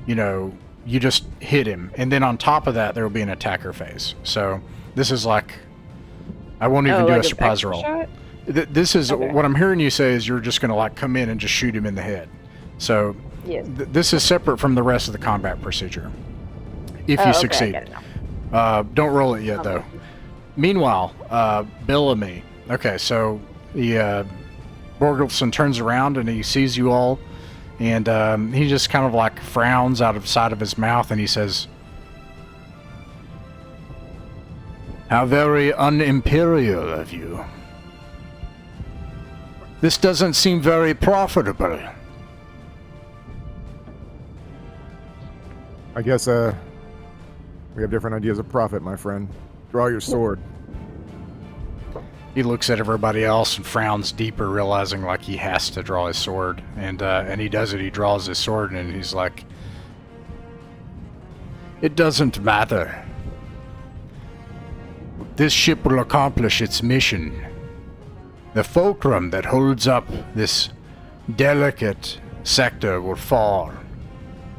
you just hit him, and then on top of that there will be an attacker phase. So this is like I won't even Oh, do like a surprise extra roll. shot? This is Okay. what I'm hearing you say is you're just going to like come in and just shoot him in the head. So Yes. this is separate from the rest of the combat procedure. If you Okay, I succeed. get it now. Don't roll it yet, though. Meanwhile, Bellamy. Okay, so the Borgelson turns around and he sees you all, and he just kind of like frowns out of side of his mouth, and he says, "How very un-imperial of you. This doesn't seem very profitable." I guess we have different ideas of profit, my friend. Draw your sword. He looks at everybody else and frowns deeper, realizing like he has to draw his sword, and he does it. He draws his sword, and he's like, "It doesn't matter. This ship will accomplish its mission. The fulcrum that holds up this delicate sector will fall,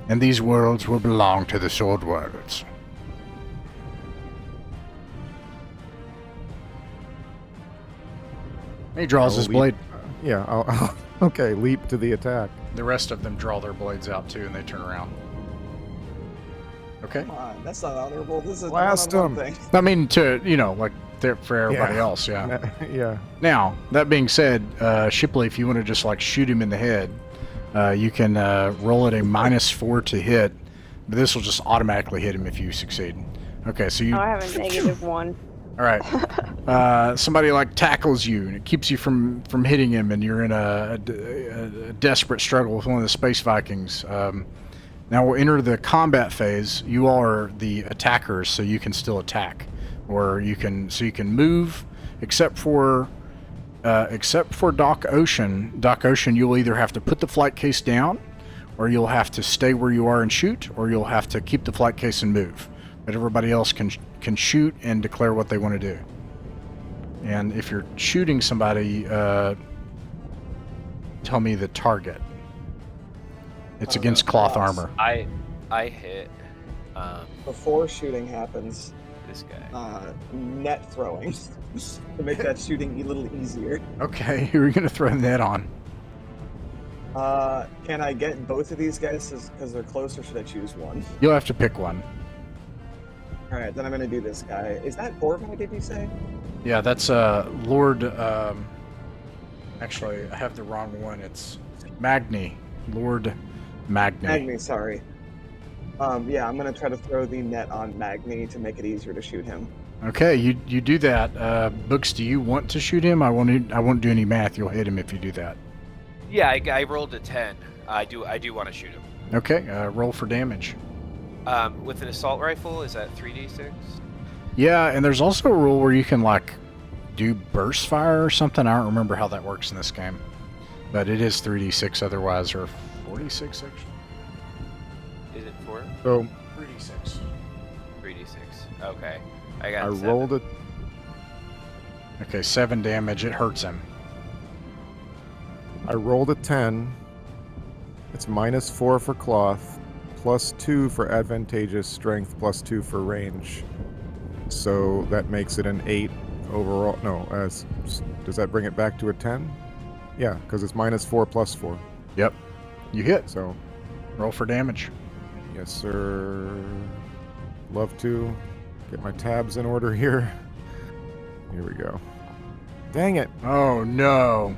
and these worlds will belong to the Sword Worlds." He draws his blade. Yeah, okay, leap to the attack. The rest of them draw their blades out too, and they turn around. Okay. Come on, that's not honorable. This is a Blast one-on-one 'em. thing. I mean, like for everybody Yeah. else, yeah. Yeah. Now, that being said, Shipley, if you want to just like shoot him in the head, you can roll at a -4 to hit, but this will just automatically hit him if you succeed. Okay, so you. Oh, I have a -1. All right. Somebody like tackles you, and it keeps you from hitting him, and you're in a desperate struggle with one of the space Vikings. Now we'll enter the combat phase. You all are the attackers, so you can still attack, or you can move, except for Doc Ocean. Doc Ocean, you'll either have to put the flight case down, or you'll have to stay where you are and shoot, or you'll have to keep the flight case and move. But everybody else can shoot and declare what they want to do. And if you're shooting somebody, tell me the target. It's against cloth Ross. armor. I hit Before shooting happens, this guy. net throwing to make that shooting a little easier. Okay, who are you going to throw the net on? Can I get both of these guys because they're close, or should I choose one? You'll have to pick one. All right, then I'm gonna do this guy. Is that Borgo? Did you say? Yeah, that's Lord. Actually, I have the wrong one. It's Magni. Lord Magni. Magni, sorry. Yeah, I'm gonna try to throw the net on Magni to make it easier to shoot him. Okay, you do that. Books, do you want to shoot him? I won't do any math. You'll hit him if you do that. Yeah, I rolled a 10. I do want to shoot him. Okay, roll for damage. With an assault rifle, is that 3d6? Yeah, and there's also a rule where you can like do burst fire or something. I don't remember how that works in this game, but it is 3d6 otherwise, or 46 actually. Is it 4? So 3d6. 3d6. Okay. I got I 7. rolled it. Okay, 7 damage. It hurts him. I rolled a 10. It's -4 for cloth, +2 for advantageous strength, +2 for range. So that makes it an 8 overall. No, does that bring it back to a 10? Yeah, because it's -4 +4. Yep, you hit. So, Roll for damage. yes, sir. Love to get my tabs in order here. Here we go. Dang it. Oh no.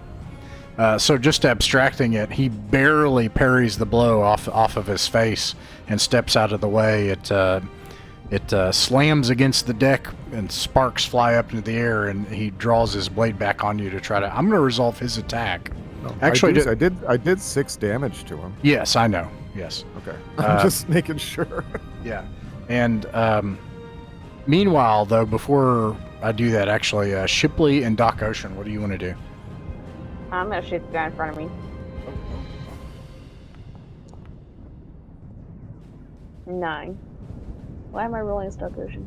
So just abstracting it, he barely parries the blow off of his face and steps out of the way. It slams against the deck and sparks fly up into the air, and he draws his blade back on you to try to. I'm going to resolve his attack. No, Actually, I did 6 damage to him. Yes, I know. Yes. Okay. I'm just making sure. Yeah. And meanwhile, though, before I do that, actually, Shipley and Doc Ocean, what do you want to do? I'm gonna shoot the guy in front of me. 9. Why am I rolling a Doc Ocean?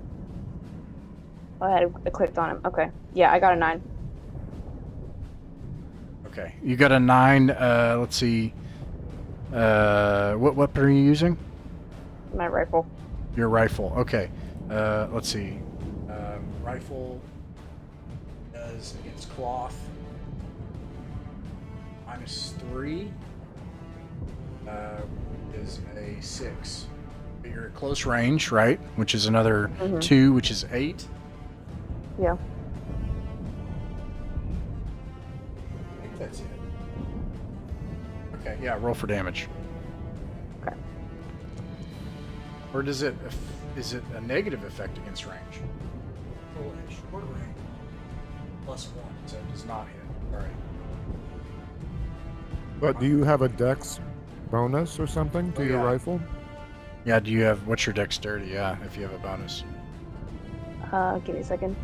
Oh, I clicked on him. Okay. Yeah, I got a 9. Okay. You got a 9. Let's see. What weapon are you using? My rifle. Your rifle. Okay. Let's see. Rifle. does against cloth -3 is a 6. But you're at close range, right? Which is another 2, which is 8. Yeah. I think that's it. Okay, yeah, roll for damage. Okay. Or is it a negative effect against range? Roll at short range +1, so it does not hit. All right. But do you have a dex bonus or something to your yeah. rifle? Yeah, do you have, what's your dexterity? Yeah, if you have a bonus. Give me a second.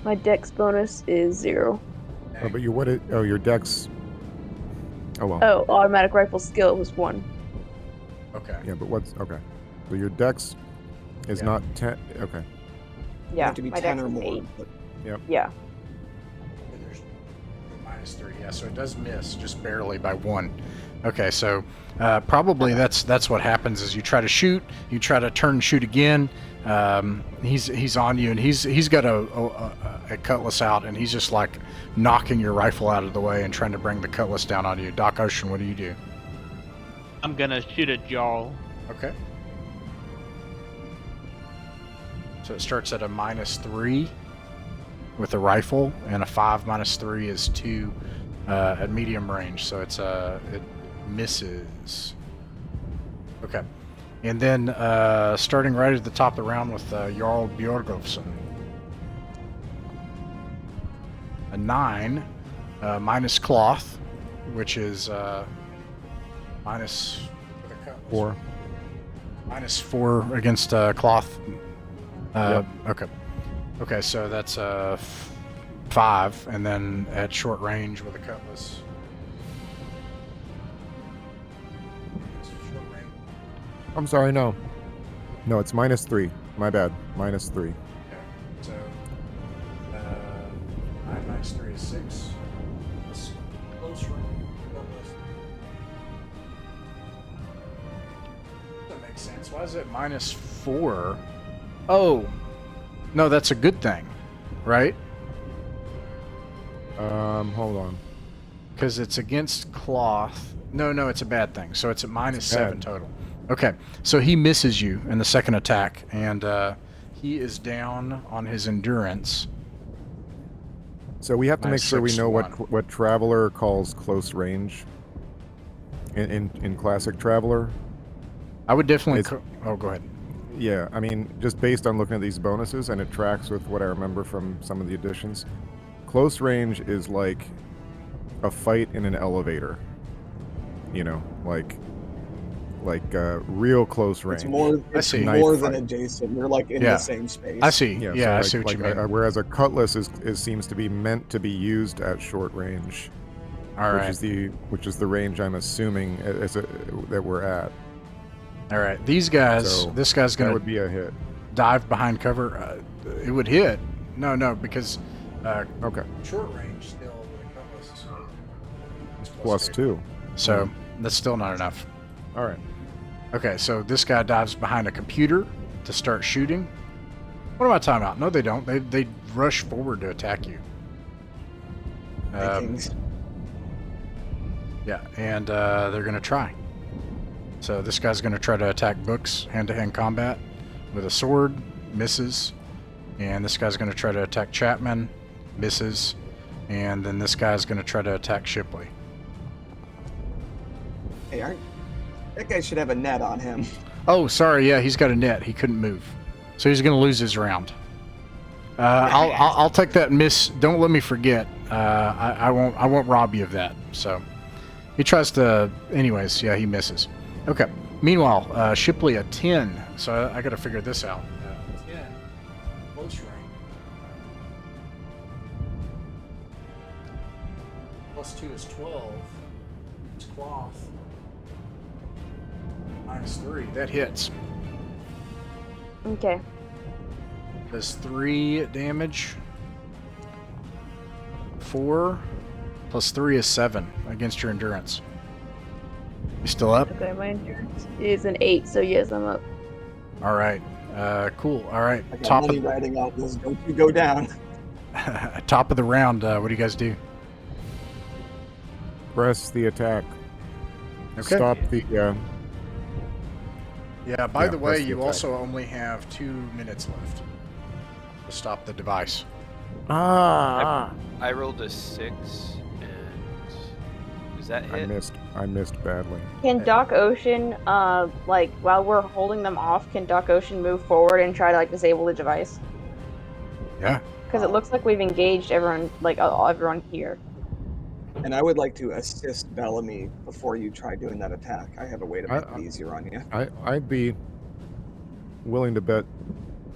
My dex bonus is 0. Oh, but your dex. Oh well. Oh, automatic rifle skill was 1. Okay. Yeah, but okay? So your dex is not 10. Okay. You Yeah, have to be my 10 dex or is more. 8. But Yeah. And there's -3, yeah, so it does miss just barely by 1. Okay, so probably that's what happens is you try to shoot, you try to turn and shoot again. He's on you, and he's got a cutlass out, and he's just like knocking your rifle out of the way and trying to bring the cutlass down on you. Doc Ocean, what do you do? I'm gonna shoot a jaw. Okay. So it starts at a -3 with a rifle, and a 5 -3 is 2 at medium range. So it misses. Okay. And then starting right at the top of the round with Jarl Bjorgovsen. A 9 minus cloth, which is minus 4. -4 against cloth. Yep. Okay, so that's 5, and then at short range with a cutlass. I'm sorry, no. No, it's -3. My bad. -3. Okay, so 9 minus 3 is 6. That's close range. That makes sense. Why is it -4? Oh, no, that's a good thing, right? Hold on. Because it's against cloth. No, it's a bad thing. So it's at -7 total. Okay, so he misses you in the second attack, and he is down on his endurance. So we have to make sure we know -6-1. what Traveler calls close range. In classic Traveler. I would definitely. It's- Go ahead. Yeah, I mean, just based on looking at these bonuses, and it tracks with what I remember from some of the editions. Close range is like a fight in an elevator. You know, like real close range. it's more, I it's see. more Knife than fight. adjacent. You're like in Yeah. the same space. I see. Yeah, Yeah, I so see what you mean. whereas a cutlass seems to be meant to be used at short range, All right. which is the range I'm assuming that we're at. All right. These guys. So This guy's That gonna would be a hit. dive behind cover. It would hit. No, because Okay, short range still with a cutlass is +2. So that's still not enough. All right. Okay, so this guy dives behind a computer to start shooting. What am I talking about? No, they don't. They rush forward to attack you. Vikings. Yeah, and they're gonna try. So this guy's gonna try to attack Books hand-to-hand combat with a sword, misses. And this guy's gonna try to attack Chapman, misses. And then this guy's gonna try to attack Shipley. Hey, that guy should have a net on him. Oh, sorry. Yeah, he's got a net. He couldn't move, so he's gonna lose his round. I'll take that miss. Don't let me forget. I won't rob you of that. So he tries to. Anyways, yeah, he misses. Okay. Meanwhile, Shipley a 10. So I got to figure this out. 10 close range. +2 is 12. It's cloth. -3. That hits. Okay. Does 3 damage. 4 plus 3 is 7 against your endurance. You still up? Okay, my endurance is an 8, so yes, I'm up. All right. Cool. All right. I got Top money of, riding out this. Don't you go down. top of the round. What do you guys do? Press the attack. Okay. Stop the. Yeah, by Yeah, the way, press the you attack. also only have 2 minutes left to stop the device. Ah! I rolled a 6, and does that I hit? missed badly. Can Doc Ocean, like while we're holding them off, can Doc Ocean move forward and try to like disable the device? Yeah. Because it looks like we've engaged everyone, like everyone here. And I would like to assist Bellamy before you try doing that attack. I have a way to make it easier on you. I'd be willing to bet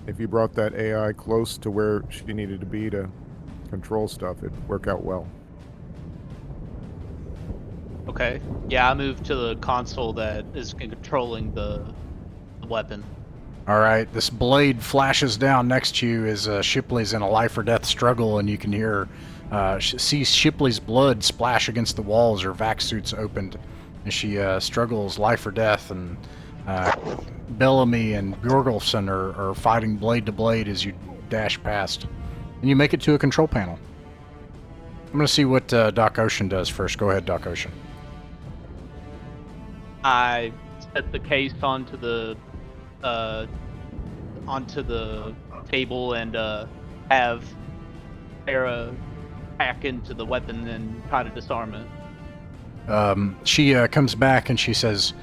if you brought that AI close to where she needed to be to control stuff, it'd work out well. Okay. Yeah, I moved to the console that is controlling the weapon. All right. This blade flashes down next to you as Shipley's in a life or death struggle, and you can hear, see Shipley's blood splash against the walls. Her vac suit's opened, and she struggles life or death. And Bellamy and Bjorgulfsson are fighting blade to blade as you dash past, and you make it to a control panel. I'm going to see what Doc Ocean does first. Go ahead, Doc Ocean. I set the case onto the table and have Sarah hack into the weapon and try to disarm it. She comes back and she says,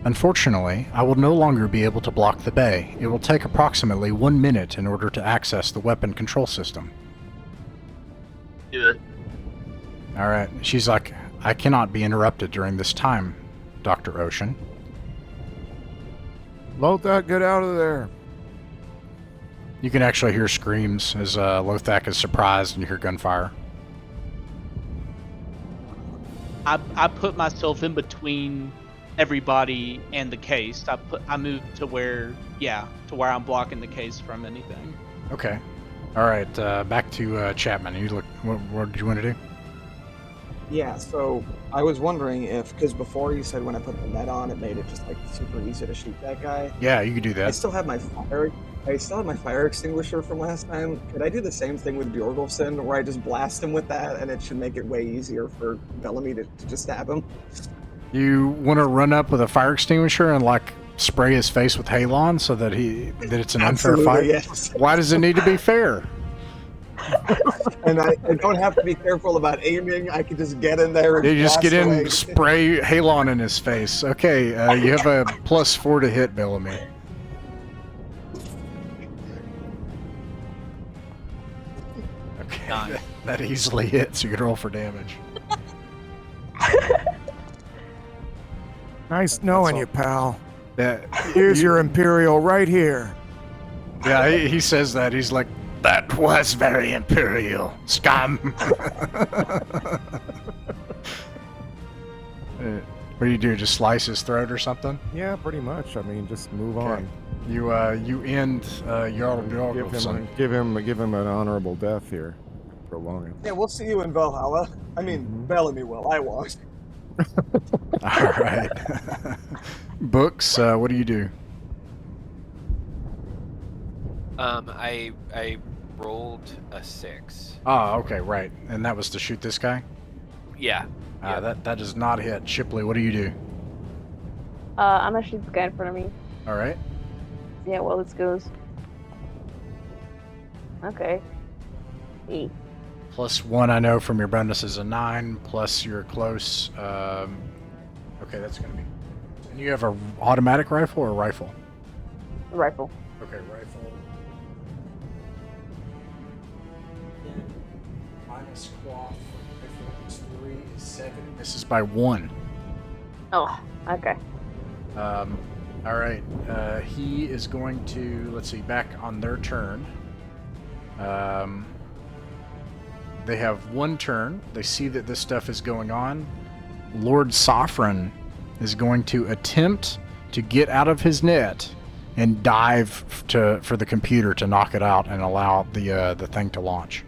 "Unfortunately, I will no longer be able to block the bay. It will take approximately 1 minute in order to access the weapon control system." Do it. All right. She's like, "I cannot be interrupted during this time, Dr. Ocean." Let that get out of there. You can actually hear screams as Lothak is surprised and you hear gunfire. I put myself in between everybody and the case. I moved to where I'm blocking the case from anything. Okay. All right. Back to Chapman. You look. What did you want to do? Yeah, so I was wondering if, because before you said when I put the net on, it made it just like super easy to shoot that guy. Yeah, you could do I that. still have my fire extinguisher from last time. Could I do the same thing with Bjorgulfsson, where I just blast him with that, and it should make it way easier for Bellamy to just stab him? You want to run up with a fire extinguisher and like spray his face with halon so that it's an unfair Absolutely, fight? yes. Why does it need to be fair? And I don't have to be careful about aiming. I can just get in there and You just blast get in, away. spray halon in his face. Okay, you have a +4 to hit, Bellamy. Okay, Nine. that easily hits. You can roll for damage. Nice knowing all. you, pal. Yeah, Here's your Imperial right here. yeah. He says that. He's like, "That was very Imperial, scum." What do you do? Just slice his throat or something? Yeah, pretty much. I mean, just move on. You end Jarl Bjorgulfsson. Give him an honorable death here. Prolong it. Yeah, we'll see you in Valhalla. I mean, Bellamy will. I won't. All right. Books. What do you do? I rolled a 6. Oh, okay, right. And that was to shoot this guy? Yeah. That does not hit. Shipley, what do you do? I'm gonna shoot the guy in front of me. All right. See how well this goes. Okay. E. +1, I know from your bonus is a 9, plus you're close. Okay, that's going to be... And you have a automatic rifle or a rifle? Rifle. Okay, rifle. Minus cloth for rifle is 3 is 7. This is by 1. Oh, okay. All right. He is going to, let's see, back on their turn. They have 1 turn. They see that this stuff is going on. Lord Sophron is going to attempt to get out of his net and dive for the computer to knock it out and allow the thing to launch.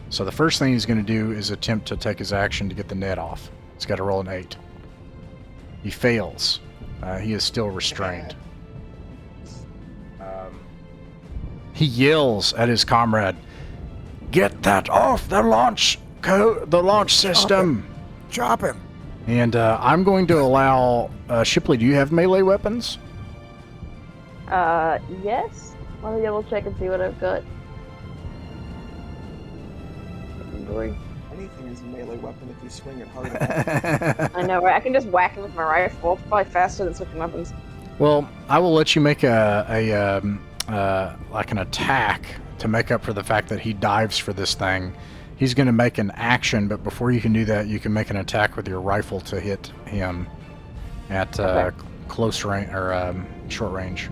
So the first thing he's going to do is attempt to take his action to get the net off. He's got to roll an 8. He fails. He is still restrained. He yells at his comrade, "Get that off the launch system!" Chop him. And I'm going to allow Shipley. Do you have melee weapons? Yes. Let me double check and see what I've got. Inventory. Anything is a melee weapon if you swing it hard enough. I know, right? I can just whack him with my rifle. It's probably faster than switching weapons. Well, I will let you make an attack to make up for the fact that he dives for this thing. He's going to make an action, but before you can do that, you can make an attack with your rifle to hit him at close range or short range.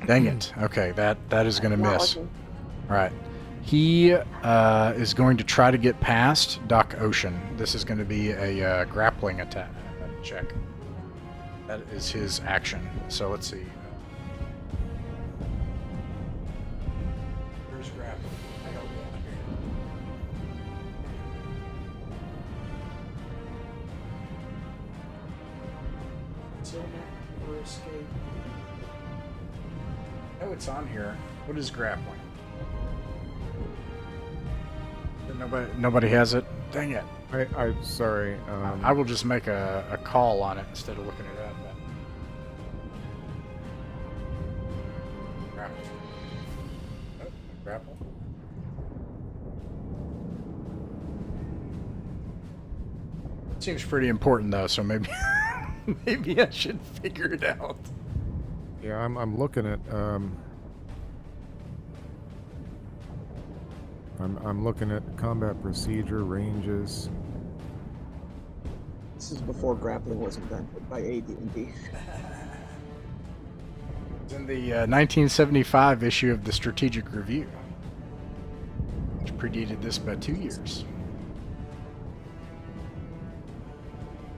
Dang it! Okay, that is going to miss. All right, he is going to try to get past Doc Ocean. This is going to be a grappling attack check. That is his action. So let's see. Where's grappling? I don't know. Or escape. Oh, it's on here. What is grappling? Nobody has it. Dang it! I'm sorry. I will just make a call on it instead of looking it up. Grapple. Oh, grapple. Seems pretty important though, so maybe maybe I should figure it out. Yeah, I'm looking at I'm looking at combat procedure ranges. This is before grappling was invented by AD&D. It's in the 1975 issue of the Strategic Review, which predated this by 2 years.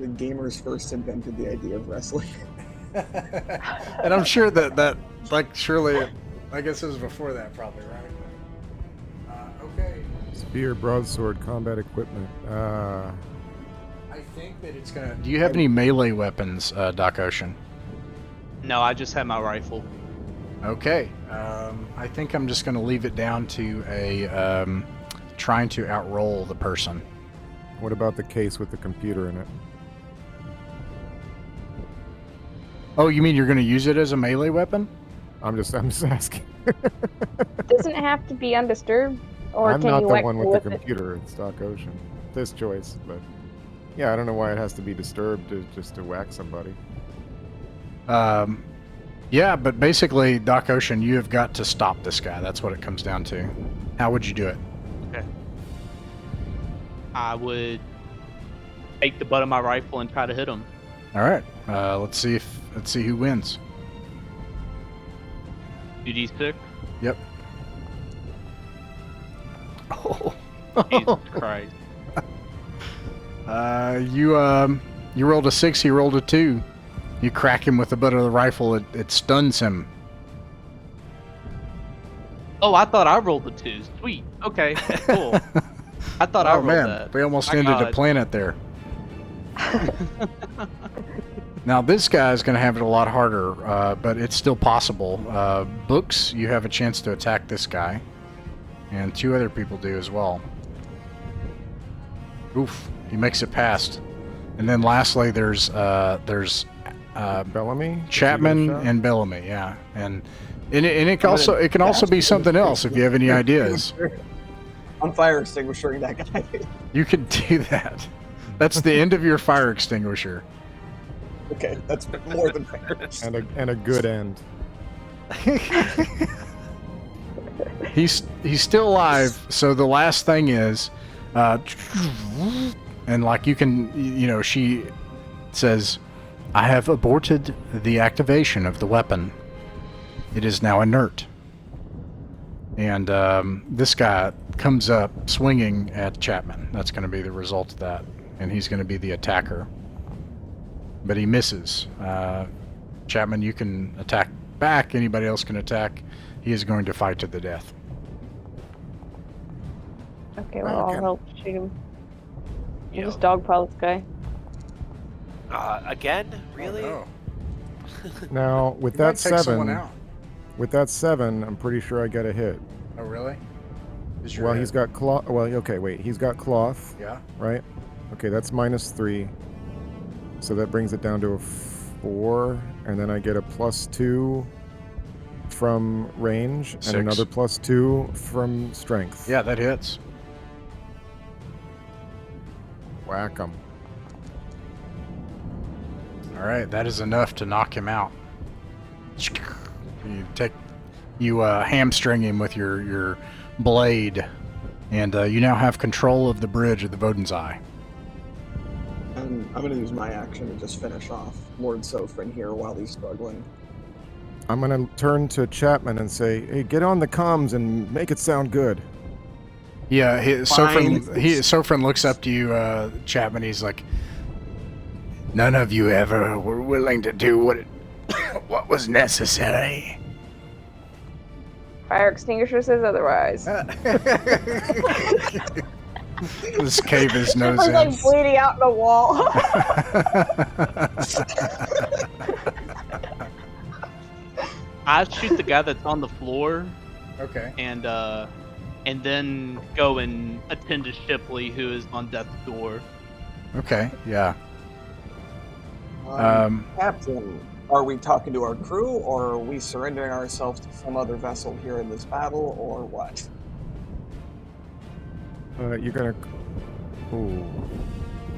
The gamers first invented the idea of wrestling. And I'm sure that like surely, I guess it was before that probably, right? Okay. Spear, broadsword, combat equipment. I think that it's gonna. Do you have any melee weapons, Doc Ocean? No, I just have my rifle. Okay. I think I'm just gonna leave it down to a trying to outroll the person. What about the case with the computer in it? Oh, you mean you're gonna use it as a melee weapon? I'm just asking. Doesn't it have to be undisturbed? Or I'm can not you the whack one people with the it? computer. It's Doc Ocean. This choice, but yeah, I don't know why it has to be disturbed just to whack somebody. Yeah, but basically, Doc Ocean, you have got to stop this guy. That's what it comes down to. How would you do it? Okay. I would take the butt of my rifle and try to hit him. All right. Let's see who wins. 2d6. Yep. Oh. Jesus Christ. You rolled a 6. He rolled a 2. You crack him with the butt of the rifle. It stuns him. Oh, I thought I rolled the 2. Sweet. Okay. Cool. I thought I rolled that. We almost My ended a God. planet there. Now this guy's going to have it a lot harder, but it's still possible. Books, you have a chance to attack this guy, and 2 other people do as well. Oof, he makes it past. And then lastly, there's Bellamy, Chapman and Bellamy, yeah, and it can also be something else if you have any ideas. I'm fire extinguishing that guy. You could do that. That's the end of your fire extinguisher. Okay, that's more than fair. and a good end. He's still alive. So the last thing is, and like you can, she says, "I have aborted the activation of the weapon. It is now inert." And this guy comes up swinging at Chapman. That's going to be the result of that, and he's going to be the attacker. But he misses. Chapman, you can attack back. Anybody else can attack. He is going to fight to the death. Okay, well, I'll Okay. help shoot him. You I'll just know, dogpile this guy. again? Really? Oh, Now, with you that might take someone 7, out. With that 7, I'm pretty sure I get a hit. Oh, really? Well, he's got cloth. Well, okay, wait. He's got cloth. Yeah. Right? Okay, that's -3. So that brings it down to a 4. And then I get a +2 from range 6. and another +2 from strength. Yeah, that hits. Whack 'em. All right, that is enough to knock him out. You hamstring him with your blade, and you now have control of the bridge of the Vodenseye. And I'm going to use my action to just finish off Lord Sofrin here while he's struggling. I'm going to turn to Chapman and say, hey, get on the comms and make it sound good. Yeah, Sofrin looks up to you, Chapman. He's like, none of you ever were willing to do what was necessary. Fire extinguisher says otherwise. This cave is nose Someone's in. like bleeding out in a wall. I shoot the guy that's on the floor, Okay. and then go and attend to Shipley, who is on death's door. Okay. Yeah. Captain, are we talking to our crew, or are we surrendering ourselves to some other vessel here in this battle, or what? You're gonna. Ooh.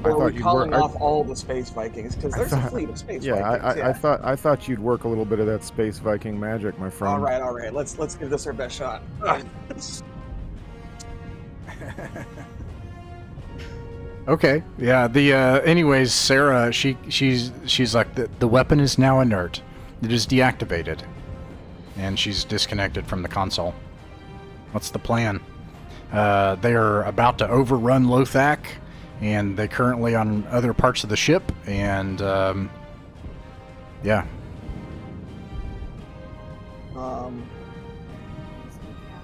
Or are we you'd calling work- off all the space Vikings? Because there's a fleet of space Vikings. I thought you'd work a little bit of that space Viking magic, my friend. All right. Let's give this our best shot. Okay. Yeah. Anyways, Sarah, she's like the weapon is now inert. It is deactivated, and she's disconnected from the console. What's the plan? They are about to overrun Lothak, and they're currently on other parts of the ship, and yeah.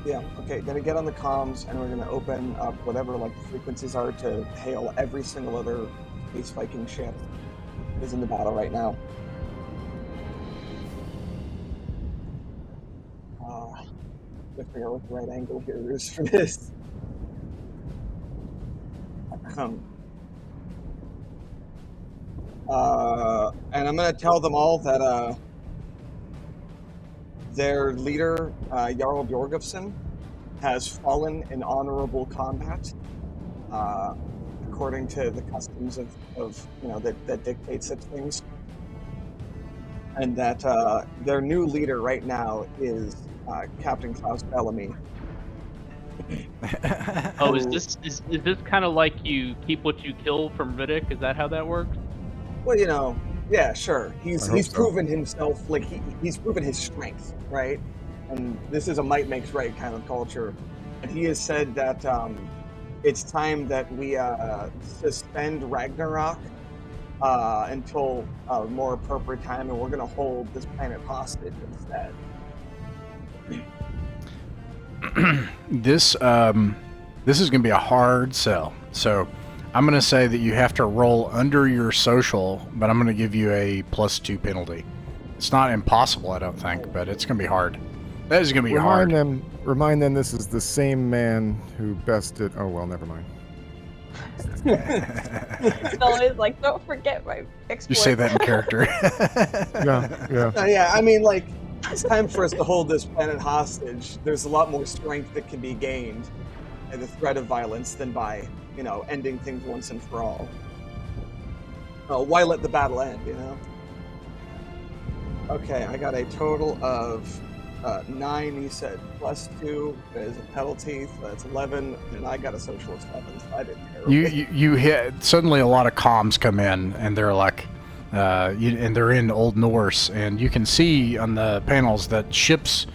Yeah, okay, gonna get on the comms, and we're gonna open up whatever the frequencies are to hail every single other Space Viking ship that is in the battle right now. Gotta figure out what the right angle here is for this. And I'm gonna tell them all that their leader, Jarl Bjorgufsson, has fallen in honorable combat, according to the customs of that dictate such things. And that their new leader right now is Captain Klaus Bellamy. Oh, is this kind of like you keep what you kill from Riddick? Is that how that works? Well, yeah, sure. He's so. proven himself, he's proven his strength, right? And this is a might makes right kind of culture. And he has said that it's time that we suspend Ragnarok until a more appropriate time, and we're going to hold this planet hostage instead. This is going to be a hard sell. So I'm going to say that you have to roll under your social, but I'm going to give you a +2 penalty. It's not impossible, I don't think, but it's going to be hard. That is going to be hard. Remind them this is the same man who bested. Oh well, never mind. It's always like, don't forget my exploits. You say that in character. Yeah. Yeah, I mean, it's time for us to hold this planet hostage. There's a lot more strength that can be gained by the threat of violence than by, ending things once and for all. Why let the battle end, Okay, I got a total of 9, you said, +2 is a penalty, so that's 11, and I got a social of 7, so I didn't care. You hit, suddenly a lot of comms come in, and they're like, and they're in Old Norse, and you can see on the panels that ships,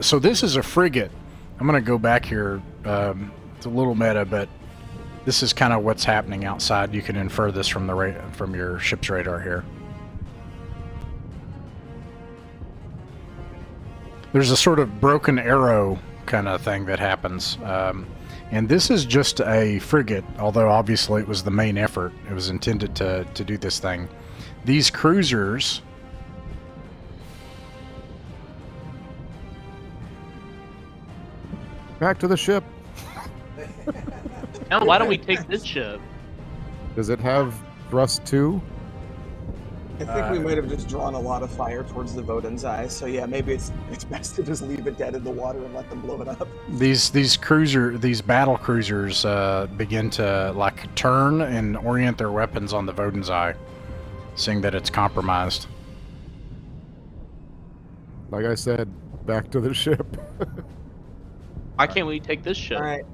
so this is a frigate. I'm going to go back here, it's a little meta, but this is kind of what's happening outside. You can infer this from your ship's radar here. There's a sort of broken arrow kind of thing that happens. And this is just a frigate, although obviously it was the main effort. It was intended to do this thing. These cruisers Back to the ship. Hell, why don't we take this ship? Does it have thrust 2? I think we might have just drawn a lot of fire towards the Voden's eye, so yeah, maybe it's best to just leave it dead in the water and let them blow it up. These battle cruisers begin to like turn and orient their weapons on the Voden's eye, seeing that it's compromised. Like I said, back to the ship. Why can't we take this ship? All right.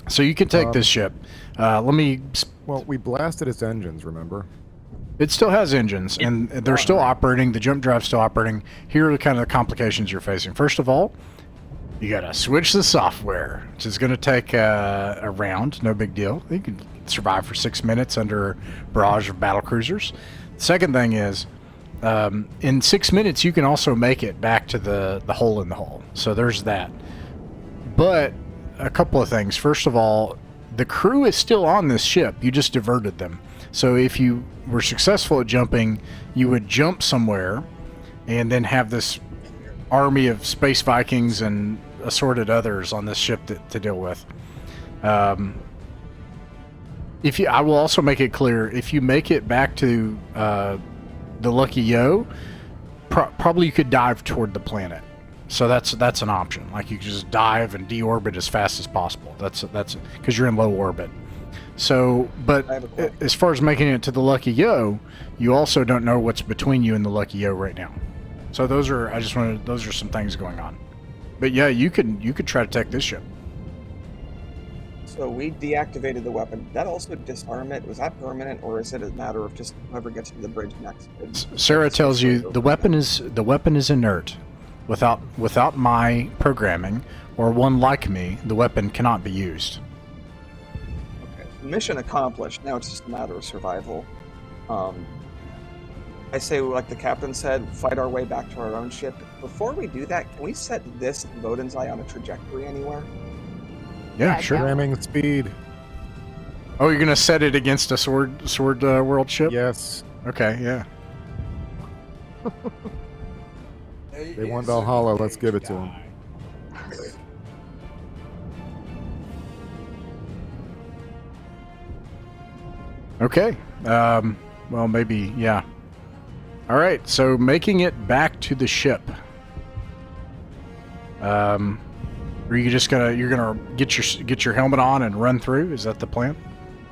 So you can take this ship. Let me. Well, we blasted its engines, remember? It still has engines, and they're still operating. The jump drive's still operating. Here are the kind of the complications you're facing. First of all, you gotta switch the software, which is gonna take a round. No big deal. You can survive for 6 minutes under a barrage of battle cruisers. The second thing is, in 6 minutes, you can also make it back to the hole in the hull. So there's that. But a couple of things. First of all, the crew is still on this ship. You just diverted them. So if you were successful at jumping, you would jump somewhere and then have this army of space Vikings and assorted others on this ship to deal with. I will also make it clear, if you make it back to the Lucky Yo, probably you could dive toward the planet. So that's an option. Like you could just dive and deorbit as fast as possible. That's because you're in low orbit. So, but as far as making it to the Lucky Yo, you also don't know what's between you and the Lucky Yo right now. So those are some things going on. But yeah, you could try to take this ship. So we deactivated the weapon. That also disarm it. Was that permanent, or is it a matter of just whoever gets to the bridge next? Sarah tells you the weapon is inert. Without my programming or one like me, the weapon cannot be used. Okay. Mission accomplished. Now it's just a matter of survival. I say, like the captain said, fight our way back to our own ship. Before we do that, can we set this Voden's Eye on a trajectory anywhere? Yeah, sure. Ramming speed. Oh, you're gonna set it against a sword world ship? Yes. Okay, yeah. They want Valhalla, let's give it to them. Okay. Well, maybe, yeah. All right, so making it back to the ship. Are you just you're gonna get your helmet on and run through? Is that the plan?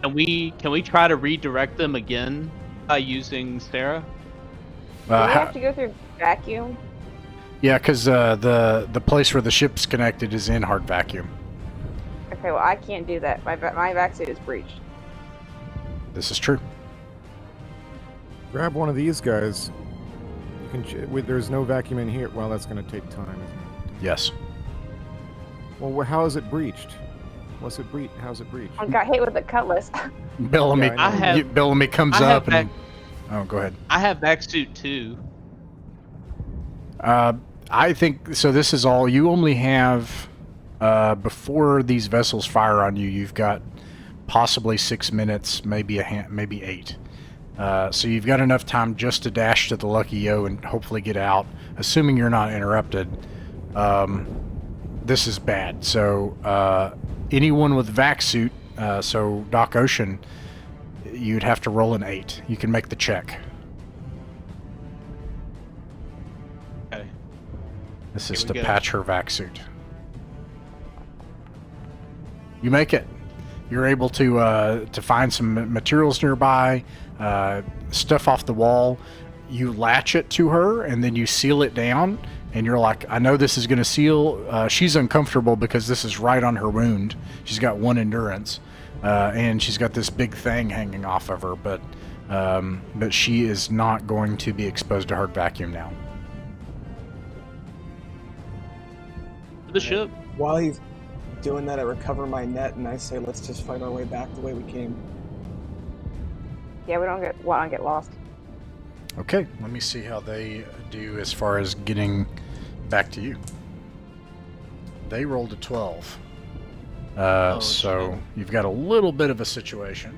Can we try to redirect them again by using Sarah? Do we have to go through vacuum? Yeah, because the place where the ship's connected is in hard vacuum. Okay, well I can't do that. My vac suit is breached. This is true. Grab one of these guys. You can. There's no vacuum in here. Well, that's going to take time, isn't it? Yes. Well, how is it breached? How's it breached? I got hit with a cutlass. Bellamy, Yeah, Bellamy comes up and. Oh, go ahead. I have vac suit too. I think so. This is all you only have before these vessels fire on you. You've got possibly 6 minutes, maybe 8. So you've got enough time just to dash to the Lucky Yo and hopefully get out, assuming you're not interrupted. This is bad. So anyone with vac suit, so Doc Ocean, you'd have to roll an 8. You can make the check. Okay. This is Here to we go. patch her vac suit. You make it. You're able to find some materials nearby, stuff off the wall. You latch it to her, and then you seal it down. And you're like, I know this is going to seal. She's uncomfortable because this is right on her wound. She's got 1 endurance, and she's got this big thing hanging off of her. But she is not going to be exposed to hard vacuum now. The ship. While he's doing that, I recover my net and I say, let's just fight our way back the way we came. Yeah, we don't get lost. Okay, let me see how they do as far as getting back to you. They rolled a 12. So shit. you've got a little bit of a situation.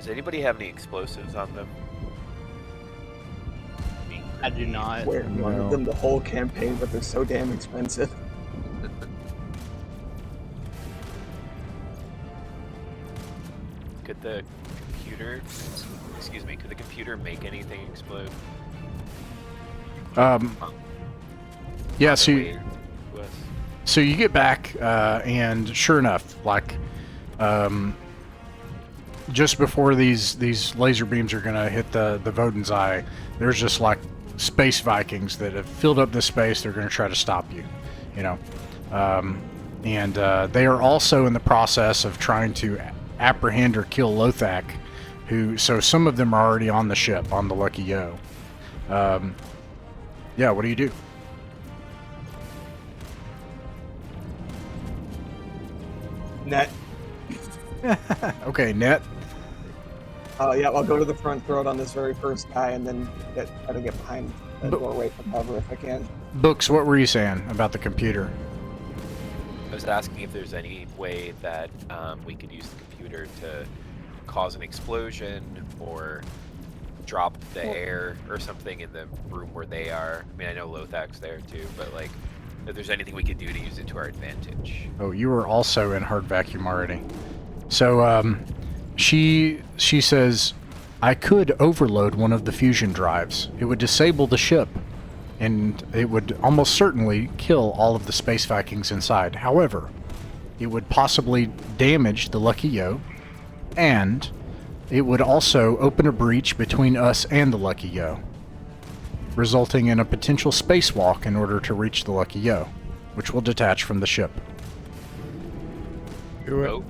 Does anybody have any explosives on them? I do not. We're one of them the whole campaign, but they're so damn expensive. Could the computer, could the computer make anything explode? Yeah, Way to us? so you get back, and sure enough, like, just before these laser beams are gonna hit the Voden's Eye, there's just like space Vikings that have filled up this space. They're gonna try to stop you, you know, and they are also in the process of trying to apprehend or kill Lothak, so some of them are already on the ship, on the Lucky Yo. Yeah, what do you do? Net. Okay, Net. Yeah, I'll go to the front, throw it on this very first guy, and then try to get behind the doorway for cover if I can. Books, what were you saying about the computer? I was asking if there's any way that we could use the computer to cause an explosion or drop the air or something in the room where they are. I mean, I know Lothak's there too, but like, if there's anything we could do to use it to our advantage. Oh, you were also in hard vacuum already. So, she says, I could overload one of the fusion drives. It would disable the ship, and it would almost certainly kill all of the space Vikings inside. However, it would possibly damage the Lucky Yo, and it would also open a breach between us and the Lucky Yo, resulting in a potential spacewalk in order to reach the Lucky Yo, which will detach from the ship. Do it. Oh.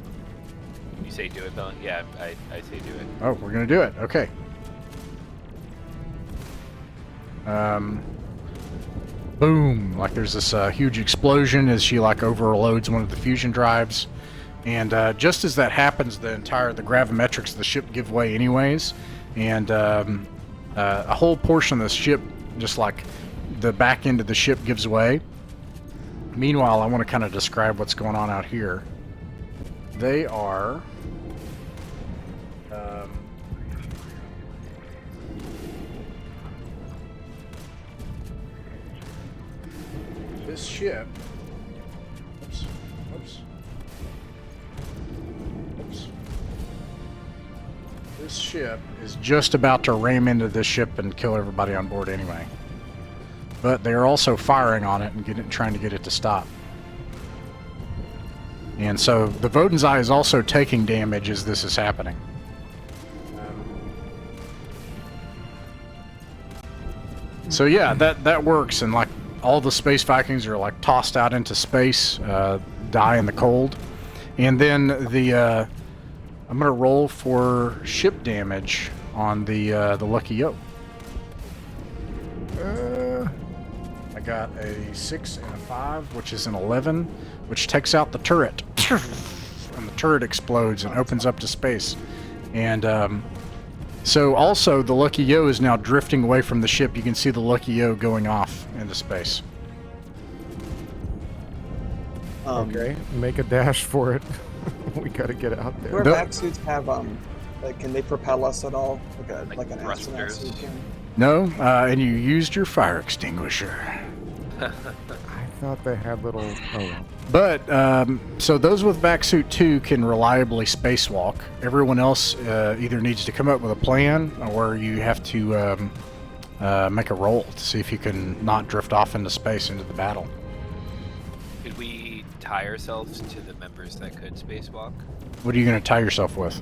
You say do it, Bill? Yeah, I say do it. Oh, we're gonna do it. Okay. Boom! Like there's this huge explosion as she like overloads one of the fusion drives, and just as that happens, the gravimetrics of the ship give way anyways, and a whole portion of the ship, just like the back end of the ship, gives way. Meanwhile, I want to kind of describe what's going on out here. They are. This ship. Oops. This ship is just about to ram into this ship and kill everybody on board anyway. But they are also firing on it and trying to get it to stop. And so the Voden's Eye is also taking damage as this is happening. So yeah, that works, and like all the space Vikings are like tossed out into space, die in the cold, and then I'm gonna roll for ship damage on the Lucky Yo. I got a 6 and a 5, which is an 11, which takes out the turret, and the turret explodes and opens up to space, and so also the Lucky Yo is now drifting away from the ship. You can see the Lucky Yo going off into space. Okay, make a dash for it. We gotta get out Do there. our back suits have like, can they propel us at all? Like an astronaut thrusters? suit can? No, and you used your fire extinguisher. I thought they had little. Oh, well. But, so those with back suit 2 can reliably spacewalk. Everyone else either needs to come up with a plan, or you have to make a roll to see if you can not drift off into space into the battle. Could we tie ourselves to the members that could spacewalk? What are you going to tie yourself with?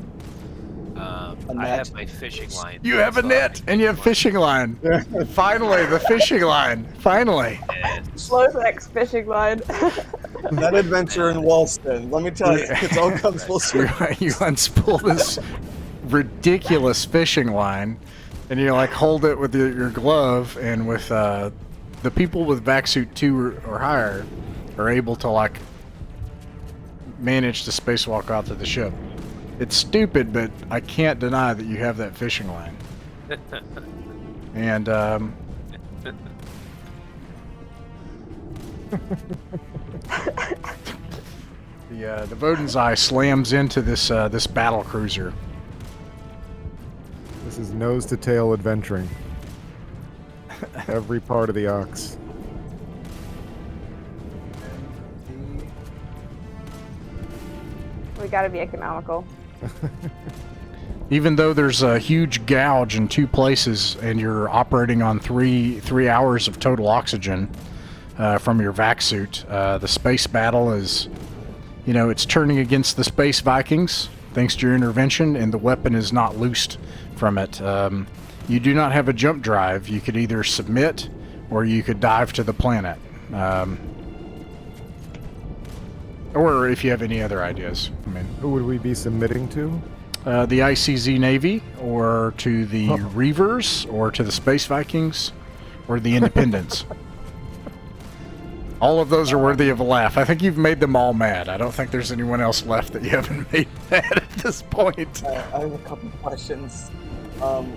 I net. have my fishing line. You have a so net, I and you have fishing line. Finally, the fishing line. Finally. Lothak's fishing line. That adventure in Walston, let me tell you, it's all comes full circle. You unspool this ridiculous fishing line, and you like hold it with your glove, and with the people with back suit 2 or higher are able to like manage to spacewalk out to the ship. It's stupid, but I can't deny that you have that fishing line. And the Voden's Eye slams into this battle cruiser, is nose to tail adventuring. Every part of the ox. We gotta be economical. Even though there's a huge gouge in 2 places and you're operating on three hours of total oxygen from your vac suit, the space battle is, it's turning against the space Vikings thanks to your intervention, and the weapon is not loosed from it. You do not have a jump drive. You could either submit or you could dive to the planet. Or if you have any other ideas. Who would we be submitting to? The ICZ Navy, or to the Reavers, or to the Space Vikings, or the Independents. All of those are worthy of a laugh. I think you've made them all mad. I don't think there's anyone else left that you haven't made mad at this point. I have a couple of questions.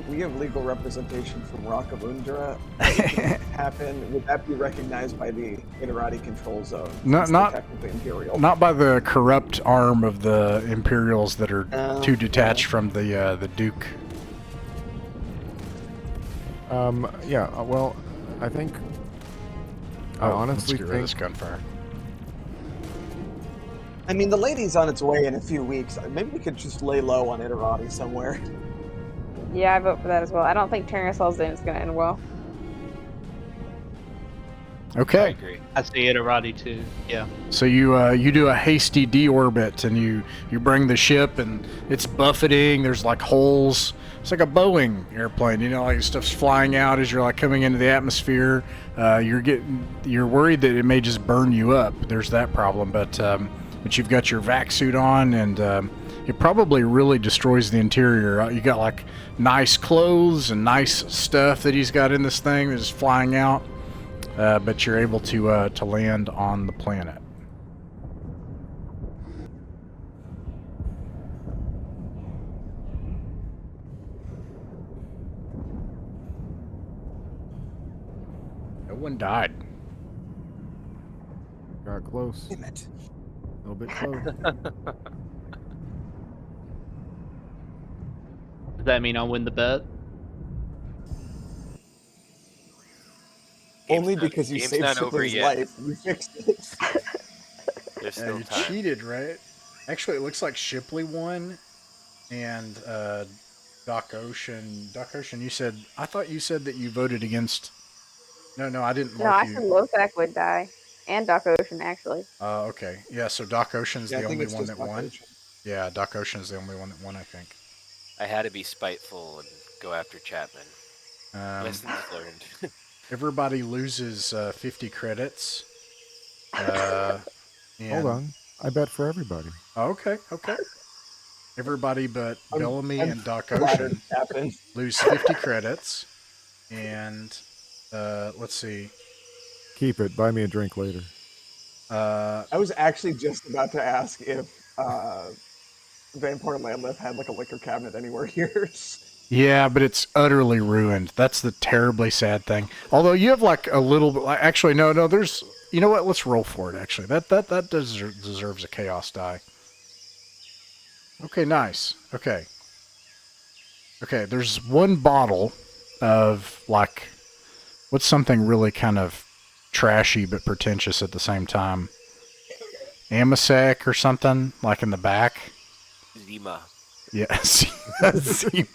We have legal representation from Rock of Undra. Would that be recognized by the Iderati control zone? Not technically Imperial. Not by the corrupt arm of the Imperials that are too detached from the Duke. Yeah. Well, I think. I honestly let's get rid of this think. gunfire. I mean, the lady's on its way in a few weeks. Maybe we could just lay low on Iderati somewhere. Yeah, I vote for that as well. I don't think turning ourselves in is going to end well. I Okay. agree. I see Iderati too. Yeah. So you do a hasty deorbit, and you bring the ship, and it's buffeting. There's like holes. It's like a Boeing airplane, like stuff's flying out as you're like coming into the atmosphere. You're worried that it may just burn you up. There's that problem, but you've got your vac suit on, and it probably really destroys the interior. You got like nice clothes and nice stuff that he's got in this thing that is flying out, but you're able to land on the planet. No one died. Got close. Damn it. A little bit close. Does that mean I'll win the bet? Only because you game's saved not over Shipley's yet. life. You fixed it. There's still You time. cheated, right? Actually, it looks like Shipley won, and Doc Ocean. Doc Ocean, I thought you said that you voted against. No, I didn't No, I mark said you. Lothak would die. And Doc Ocean, actually. Okay. Yeah, so Doc Ocean's Yeah, I the think only it's one just that won. Operation. Yeah, Doc Ocean's the only one that won, I think. I had to be spiteful and go after Chapman. Lessons learned. Everybody loses 50 credits. Hold on. I bet for everybody. Okay. Everybody but Bellamy I'm and Doc flattered Ocean it happened. lose 50 credits. And let's see. Keep it. Buy me a drink later. I was actually just about to ask if Vampire Landliff had like a liquor cabinet anywhere here. Yeah, but it's utterly ruined. That's the terribly sad thing. Although you have like a little bit. Actually, no. There's. You know what? Let's roll for it. Actually, that deserves a chaos die. Okay, nice. Okay. There's one bottle of like, what's something really kind of trashy but pretentious at the same time? Amasec or something like in the back. Zima. Yeah. Zima.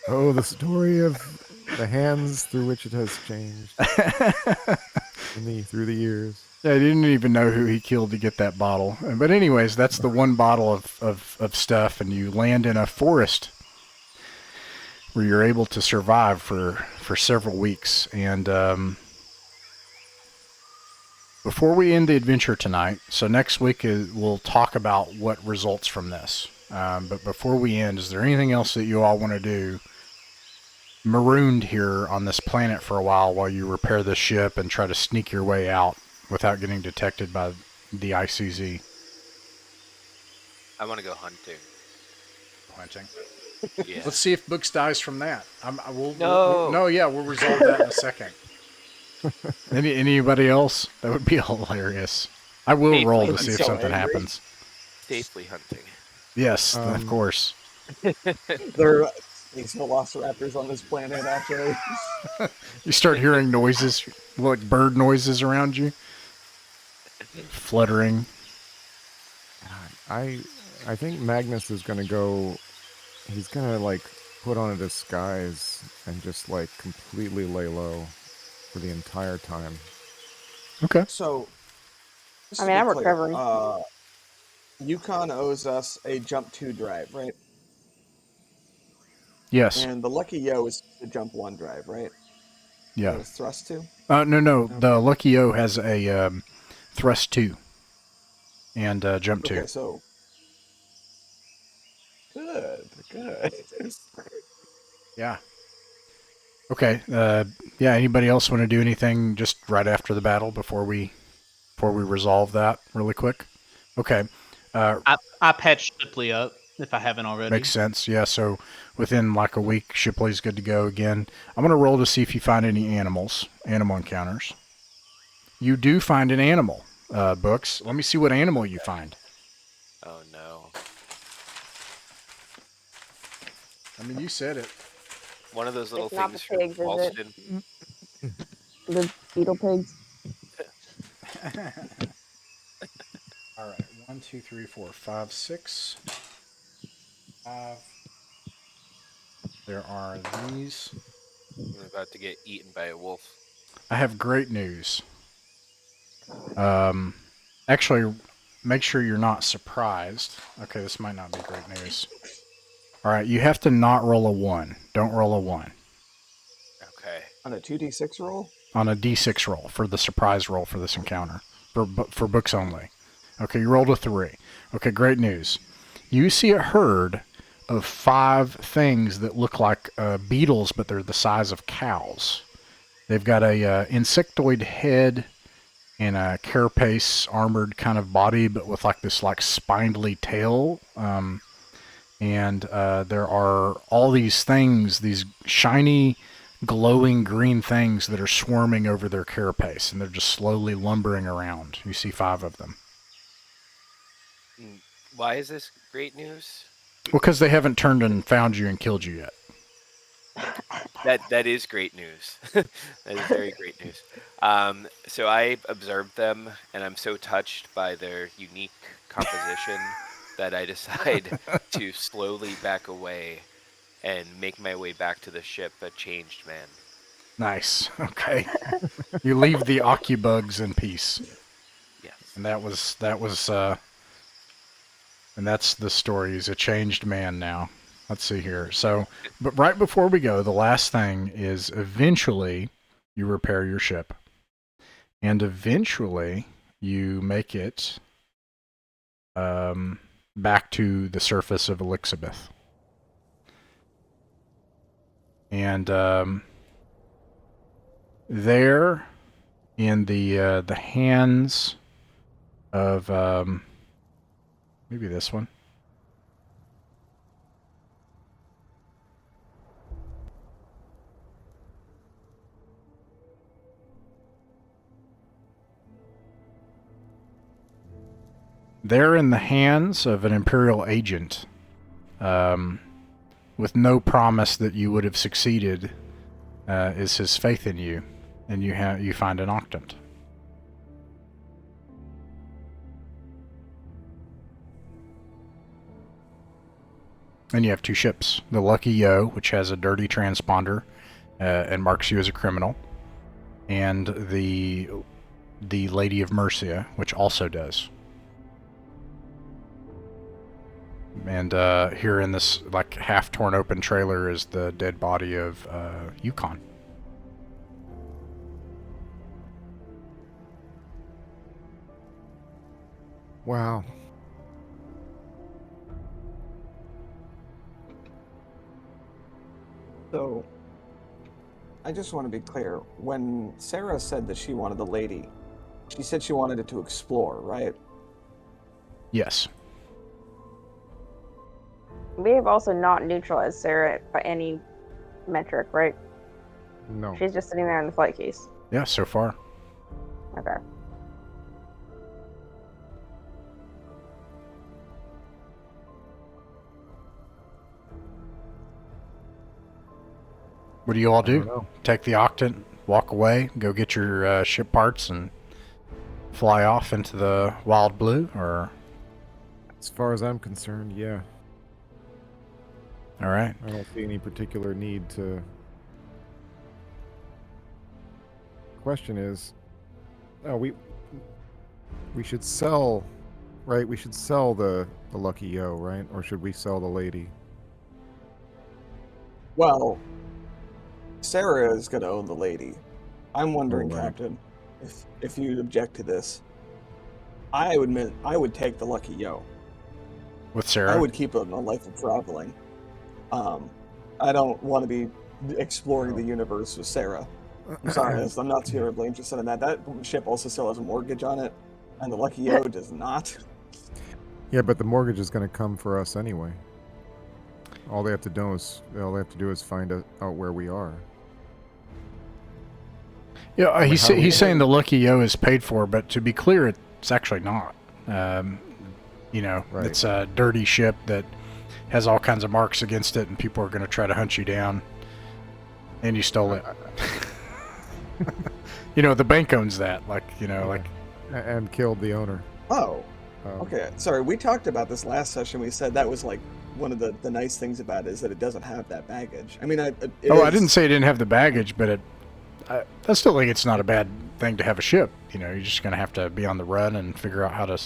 Oh, the story of the hands through which it has changed through the years. Yeah, I didn't even know who he killed to get that bottle. But anyways, that's the one bottle of stuff, and you land in a forest where you're able to survive for several weeks. And before we end the adventure tonight, so next week we'll talk about what results from this. But before we end, is there anything else that you all want to do? Marooned here on this planet for a while you repair this ship and try to sneak your way out without getting detected by the ICZ. I want to go hunting. Hunting. Yeah. Let's see if Books dies from that. We'll resolve that in a second. Anybody else? That would be hilarious. I will Hey, roll to please, see if so something angry. happens. safely hunting. Yes, of Um, course. There are these velociraptors on this planet, actually. You start hearing noises, like bird noises around you, fluttering. I think Magnus is gonna go. He's gonna like put on a disguise and just like completely lay low for the entire time. Okay. So, just I to mean, be I'm clear, recovering. Yukon owes us a jump 2 drive, right? Yes. And the Lucky Yo is the jump 1 drive, right? Yeah. That was thrust 2? No. The Okay. Lucky O has a thrust 2 and jump 2. Okay, so... Good. Yeah. Okay. Yeah. Anybody else want to do anything just right after the battle before we resolve that really quick? Okay. I patched Shipley up if I haven't already. Makes sense. Yeah. So within like a week, Shipley's good to go again. I'm gonna roll to see if you find any animal encounters. You do find an animal. Books. Let me see what animal you find. Oh no. I mean, you said it. One of those little It's not things the pigs, from is it? Walston. The beetle pigs. All right. 1, 2, 3, 4, 5, 6. 5. There are these. I'm about to get eaten by a wolf. I have great news. Actually, make sure you're not surprised. Okay, this might not be great news. All right, you have to not roll a 1. Don't roll a 1 Okay. On a 2d6 roll? on a d6 roll for the surprise roll for this encounter for books only. Okay, you rolled a 3. Okay, great news. You see a herd of 5 things that look like beetles, but they're the size of cows. They've got a insectoid head and a carapace armored kind of body, but with like this like spindly tail. And there are all these things, these shiny, glowing green things that are swarming over their carapace, and they're just slowly lumbering around. You see 5 of them. Why is this great news? Well, because they haven't turned and found you and killed you yet. That is great news. That is very great news. So I observed them, and I'm so touched by their unique composition that I decide to slowly back away and make my way back to the ship, a changed man. Nice. Okay. You leave the Occubugs in peace. Yes. And and that's the story. He's a changed man now. Let's see here. So, but right before we go, the last thing is eventually you repair your ship. And eventually you make it back to the surface of Elizabeth. And there in the hands of maybe this one. They're in the hands of an Imperial agent, with no promise that you would have succeeded, is his faith in you, and you find an octant. And you have 2 ships: the Lucky Yo, which has a dirty transponder and marks you as a criminal, and the Lady of Mercia, which also does. And here in this like half torn open trailer is the dead body of Yukon. Wow. So, I just want to be clear. When Sarah said that she wanted the lady, she said she wanted it to explore, right? Yes. We have also not neutralized Sarah by any metric, right? No. She's just sitting there in the flight case. Yeah, so far. Okay. What do you all I don't do? know. Take the Octant, walk away, go get your ship parts, and fly off into the wild blue, or... As far as I'm concerned, yeah. All right. I don't see any particular need to... Question is, we should sell, right? We should sell the Lucky Yo, right? Or should we sell the lady? Well, Sarah is going to own the lady. I'm wondering, Oh, right. Captain, if you object to this, I would take the Lucky Yo. With Sarah? I would keep it on a life of traveling. I don't want to be exploring the universe with Sarah. I'm sorry, I'm not terribly interested in that. That ship also still has a mortgage on it, and the Lucky Yo does not. Yeah, but the mortgage is going to come for us anyway. All they have to do is find out where we are. Yeah, he's how do we- saying the Lucky Yo is paid for, but to be clear, it's actually not. Right. It's a dirty ship that has all kinds of marks against it, and people are going to try to hunt you down. And you stole it. The bank owns that. And killed the owner. Oh, Um, okay. Sorry, we talked about this last session. We said that was like one of the nice things about it is that it doesn't have that baggage. I mean, I didn't say it didn't have the baggage, but I still think it's not a bad thing to have a ship. You're just going to have to be on the run and figure out how to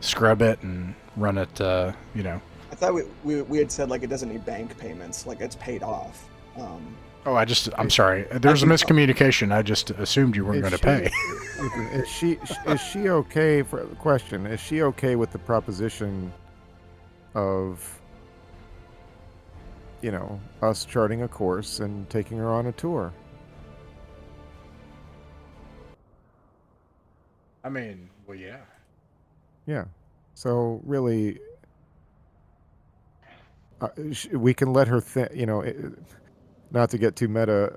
scrub it and run it, I thought we had said like it doesn't need bank payments, like it's paid off. I'm sorry. There's a miscommunication. I just assumed you weren't going to pay. Is she okay for the question? Is she okay with the proposition of us charting a course and taking her on a tour? I mean, well, yeah. Yeah. So really, we can let her not to get too meta,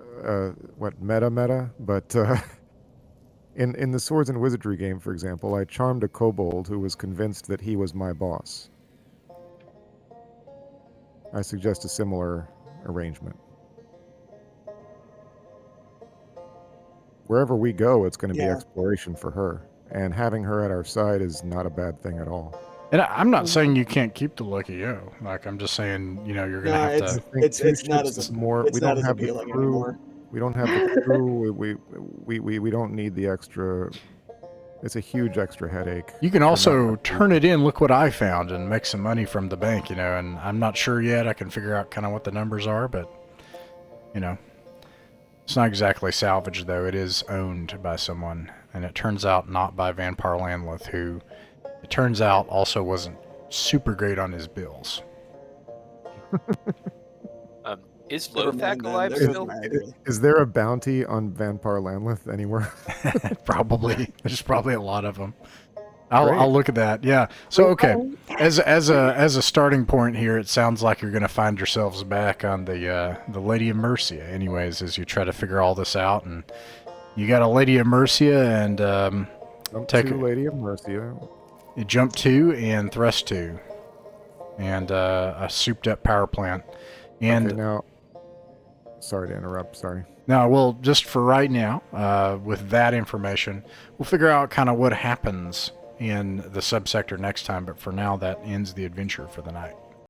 but in the Swords and Wizardry game, for example, I charmed a kobold who was convinced that he was my boss. I suggest a similar arrangement. Wherever we go, it's going to be Yeah. exploration for her, and having her at our side is not a bad thing at all. And I'm not saying you can't keep the Lucky Yo. I'm just saying, you're going to have to... It's not as It's more. it's We not don't as have the appealing crew. anymore. We don't have the crew. We don't need the extra. It's a huge extra headache. You can for not also much turn it in, look what I found, and make some money from the bank, and I'm not sure yet. I can figure out kind of what the numbers are, but, it's not exactly salvage, though. It is owned by someone, and it turns out not by Vampire Landleth, who, it turns out, also wasn't super great on his bills. Is Never mind Lothak then, alive there goes still? my idea. Is there a bounty on Vampire Landleth anywhere? Probably. There's probably a lot of them. Great. I'll look at that. Yeah. So okay, as a starting point here, it sounds like you're going to find yourselves back on the Lady of Mercia. Anyways, as you try to figure all this out, and you got a Lady of Mercia and take to Lady of Mercia. you jump 2 and thrust 2, and a souped up power plant. And Okay, now, sorry to interrupt. Sorry. now, well, just for right now, with that information, we'll figure out kind of what happens in the subsector next time. But for now, that ends the adventure for the night.